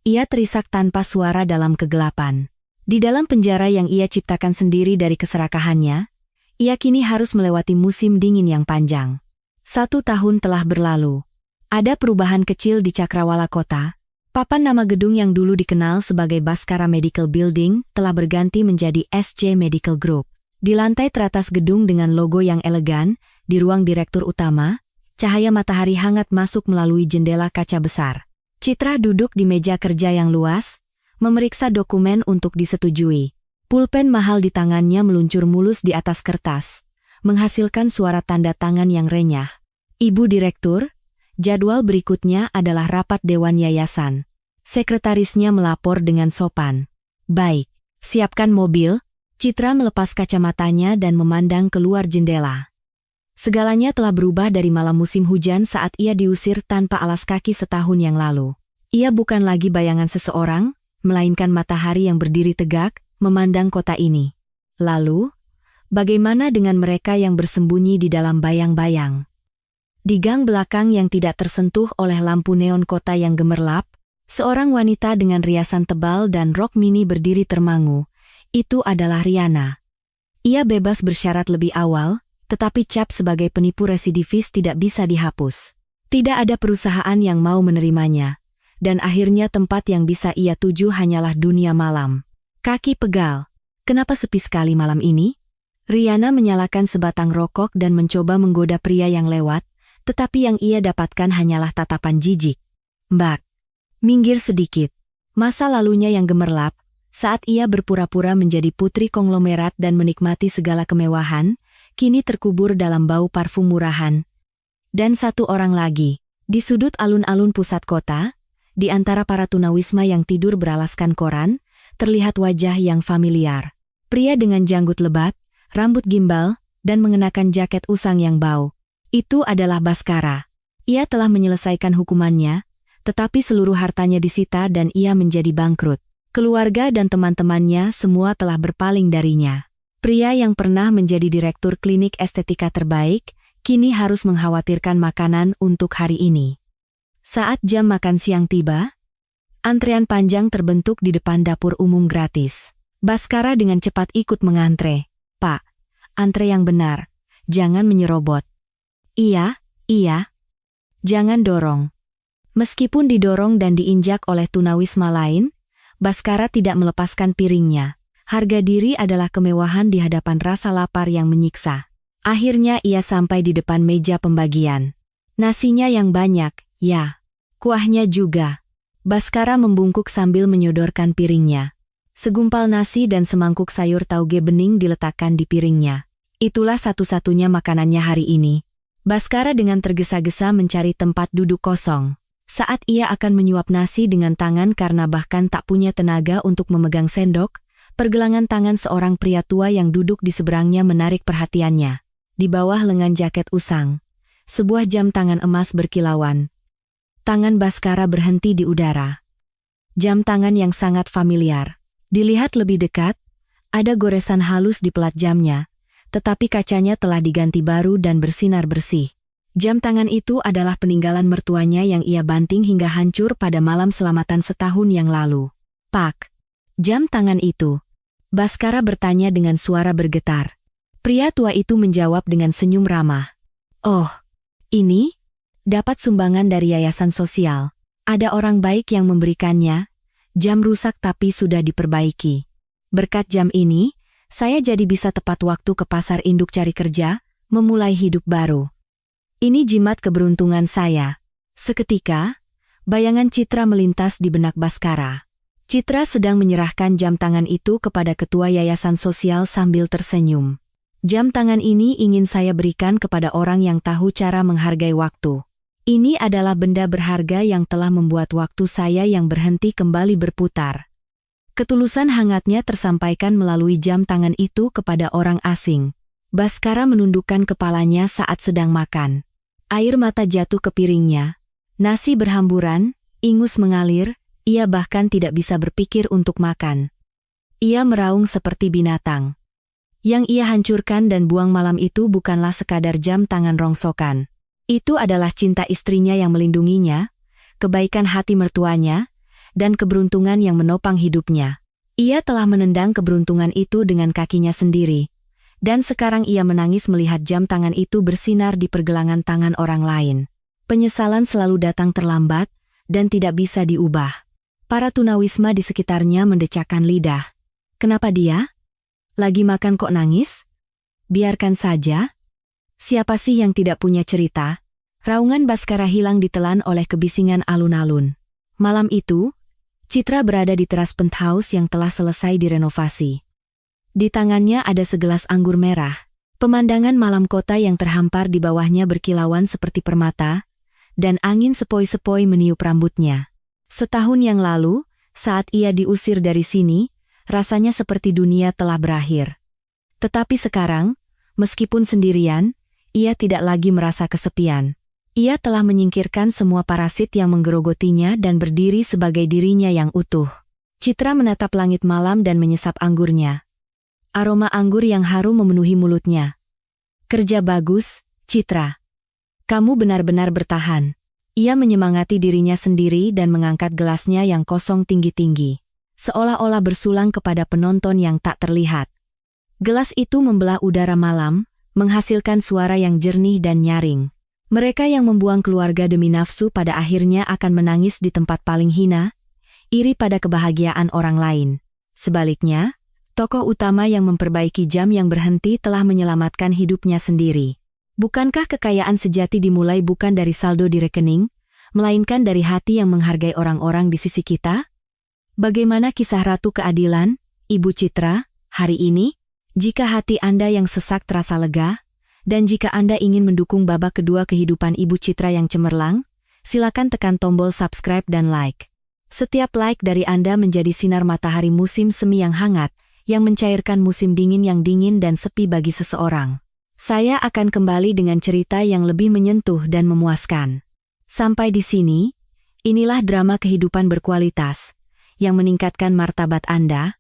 Ia terisak tanpa suara dalam kegelapan. Di dalam penjara yang ia ciptakan sendiri dari keserakahannya, ia kini harus melewati musim dingin yang panjang. 1 tahun telah berlalu. Ada perubahan kecil di Cakrawala Kota. Papan nama gedung yang dulu dikenal sebagai Bhaskara Medical Building telah berganti menjadi SJ Medical Group. Di lantai teratas gedung dengan logo yang elegan, di ruang direktur utama, cahaya matahari hangat masuk melalui jendela kaca besar. Citra duduk di meja kerja yang luas, memeriksa dokumen untuk disetujui. Pulpen mahal di tangannya meluncur mulus di atas kertas, menghasilkan suara tanda tangan yang renyah. Ibu Direktur, jadwal berikutnya adalah rapat Dewan Yayasan. Sekretarisnya melapor dengan sopan. Baik, siapkan mobil. Citra melepas kacamatanya dan memandang keluar jendela. Segalanya telah berubah dari malam musim hujan saat ia diusir tanpa alas kaki setahun yang lalu. Ia bukan lagi bayangan seseorang, melainkan matahari yang berdiri tegak, memandang kota ini. Lalu, bagaimana dengan mereka yang bersembunyi di dalam bayang-bayang? Di gang belakang yang tidak tersentuh oleh lampu neon kota yang gemerlap, seorang wanita dengan riasan tebal dan rok mini berdiri termangu. Itu adalah Riana. Ia bebas bersyarat lebih awal, tetapi cap sebagai penipu residivis tidak bisa dihapus. Tidak ada perusahaan yang mau menerimanya, dan akhirnya tempat yang bisa ia tuju hanyalah dunia malam. Kaki pegal. Kenapa sepi sekali malam ini? Riana menyalakan sebatang rokok dan mencoba menggoda pria yang lewat, tetapi yang ia dapatkan hanyalah tatapan jijik. Mbak, minggir sedikit. Masa lalunya yang gemerlap, saat ia berpura-pura menjadi putri konglomerat dan menikmati segala kemewahan, kini terkubur dalam bau parfum murahan. Dan satu orang lagi, di sudut alun-alun pusat kota, di antara para tunawisma yang tidur beralaskan koran, terlihat wajah yang familiar. Pria dengan janggut lebat, rambut gimbal, dan mengenakan jaket usang yang bau. Itu adalah Bhaskara. Ia telah menyelesaikan hukumannya, tetapi seluruh hartanya disita dan ia menjadi bangkrut. Keluarga dan teman-temannya semua telah berpaling darinya. Pria yang pernah menjadi direktur klinik estetika terbaik, kini harus mengkhawatirkan makanan untuk hari ini. Saat jam makan siang tiba, antrean panjang terbentuk di depan dapur umum gratis. Bhaskara dengan cepat ikut mengantre. Pak, antre yang benar, jangan menyerobot. Iya. Jangan dorong. Meskipun didorong dan diinjak oleh tunawisma lain, Bhaskara tidak melepaskan piringnya. Harga diri adalah kemewahan di hadapan rasa lapar yang menyiksa. Akhirnya ia sampai di depan meja pembagian. Nasinya yang banyak, ya. Kuahnya juga. Bhaskara membungkuk sambil menyodorkan piringnya. Segumpal nasi dan semangkuk sayur tauge bening diletakkan di piringnya. Itulah satu-satunya makanannya hari ini. Bhaskara dengan tergesa-gesa mencari tempat duduk kosong. Saat ia akan menyuap nasi dengan tangan karena bahkan tak punya tenaga untuk memegang sendok, pergelangan tangan seorang pria tua yang duduk di seberangnya menarik perhatiannya. Di bawah lengan jaket usang, sebuah jam tangan emas berkilauan. Tangan Bhaskara berhenti di udara. Jam tangan yang sangat familiar. Dilihat lebih dekat, ada goresan halus di pelat jamnya, tetapi kacanya telah diganti baru dan bersinar bersih. Jam tangan itu adalah peninggalan mertuanya yang ia banting hingga hancur pada malam selamatan setahun yang lalu. Pak, jam tangan itu? Bhaskara bertanya dengan suara bergetar. Pria tua itu menjawab dengan senyum ramah. Oh, ini? Dapat sumbangan dari yayasan sosial. Ada orang baik yang memberikannya. Jam rusak tapi sudah diperbaiki. Berkat jam ini, saya jadi bisa tepat waktu ke pasar induk cari kerja, memulai hidup baru. Ini jimat keberuntungan saya. Seketika, bayangan Citra melintas di benak Bhaskara. Citra sedang menyerahkan jam tangan itu kepada ketua yayasan sosial sambil tersenyum. Jam tangan ini ingin saya berikan kepada orang yang tahu cara menghargai waktu. Ini adalah benda berharga yang telah membuat waktu saya yang berhenti kembali berputar. Ketulusan hangatnya tersampaikan melalui jam tangan itu kepada orang asing. Bhaskara menundukkan kepalanya saat sedang makan. Air mata jatuh ke piringnya. Nasi berhamburan, ingus mengalir, ia bahkan tidak bisa berpikir untuk makan. Ia meraung seperti binatang. Yang ia hancurkan dan buang malam itu bukanlah sekadar jam tangan rongsokan. Itu adalah cinta istrinya yang melindunginya, kebaikan hati mertuanya, dan keberuntungan yang menopang hidupnya. Ia telah menendang keberuntungan itu dengan kakinya sendiri, dan sekarang ia menangis melihat jam tangan itu bersinar di pergelangan tangan orang lain. Penyesalan selalu datang terlambat, dan tidak bisa diubah. Para tunawisma di sekitarnya mendecakkan lidah. Kenapa dia? Lagi makan kok nangis? Biarkan saja. Siapa sih yang tidak punya cerita? Raungan Baskara hilang ditelan oleh kebisingan alun-alun. Malam itu, Citra berada di teras penthouse yang telah selesai direnovasi. Di tangannya ada segelas anggur merah. Pemandangan malam kota yang terhampar di bawahnya berkilauan seperti permata, dan angin sepoi-sepoi meniup rambutnya. Setahun yang lalu, saat ia diusir dari sini, rasanya seperti dunia telah berakhir. Tetapi sekarang, meskipun sendirian, ia tidak lagi merasa kesepian. Ia telah menyingkirkan semua parasit yang menggerogotinya dan berdiri sebagai dirinya yang utuh. Citra menatap langit malam dan menyesap anggurnya. Aroma anggur yang harum memenuhi mulutnya. Kerja bagus, Citra. Kamu benar-benar bertahan. Ia menyemangati dirinya sendiri dan mengangkat gelasnya yang kosong tinggi-tinggi, seolah-olah bersulang kepada penonton yang tak terlihat. Gelas itu membelah udara malam, menghasilkan suara yang jernih dan nyaring. Mereka yang membuang keluarga demi nafsu pada akhirnya akan menangis di tempat paling hina, iri pada kebahagiaan orang lain. Sebaliknya, tokoh utama yang memperbaiki jam yang berhenti telah menyelamatkan hidupnya sendiri. Bukankah kekayaan sejati dimulai bukan dari saldo di rekening, melainkan dari hati yang menghargai orang-orang di sisi kita? Bagaimana kisah Ratu Keadilan, Ibu Citra, hari ini? Jika hati Anda yang sesak terasa lega, dan jika Anda ingin mendukung babak kedua kehidupan Ibu Citra yang cemerlang, silakan tekan tombol subscribe dan like. Setiap like dari Anda menjadi sinar matahari musim semi yang hangat, yang mencairkan musim dingin yang dingin dan sepi bagi seseorang. Saya akan kembali dengan cerita yang lebih menyentuh dan memuaskan. Sampai di sini, inilah drama kehidupan berkualitas, yang meningkatkan martabat Anda,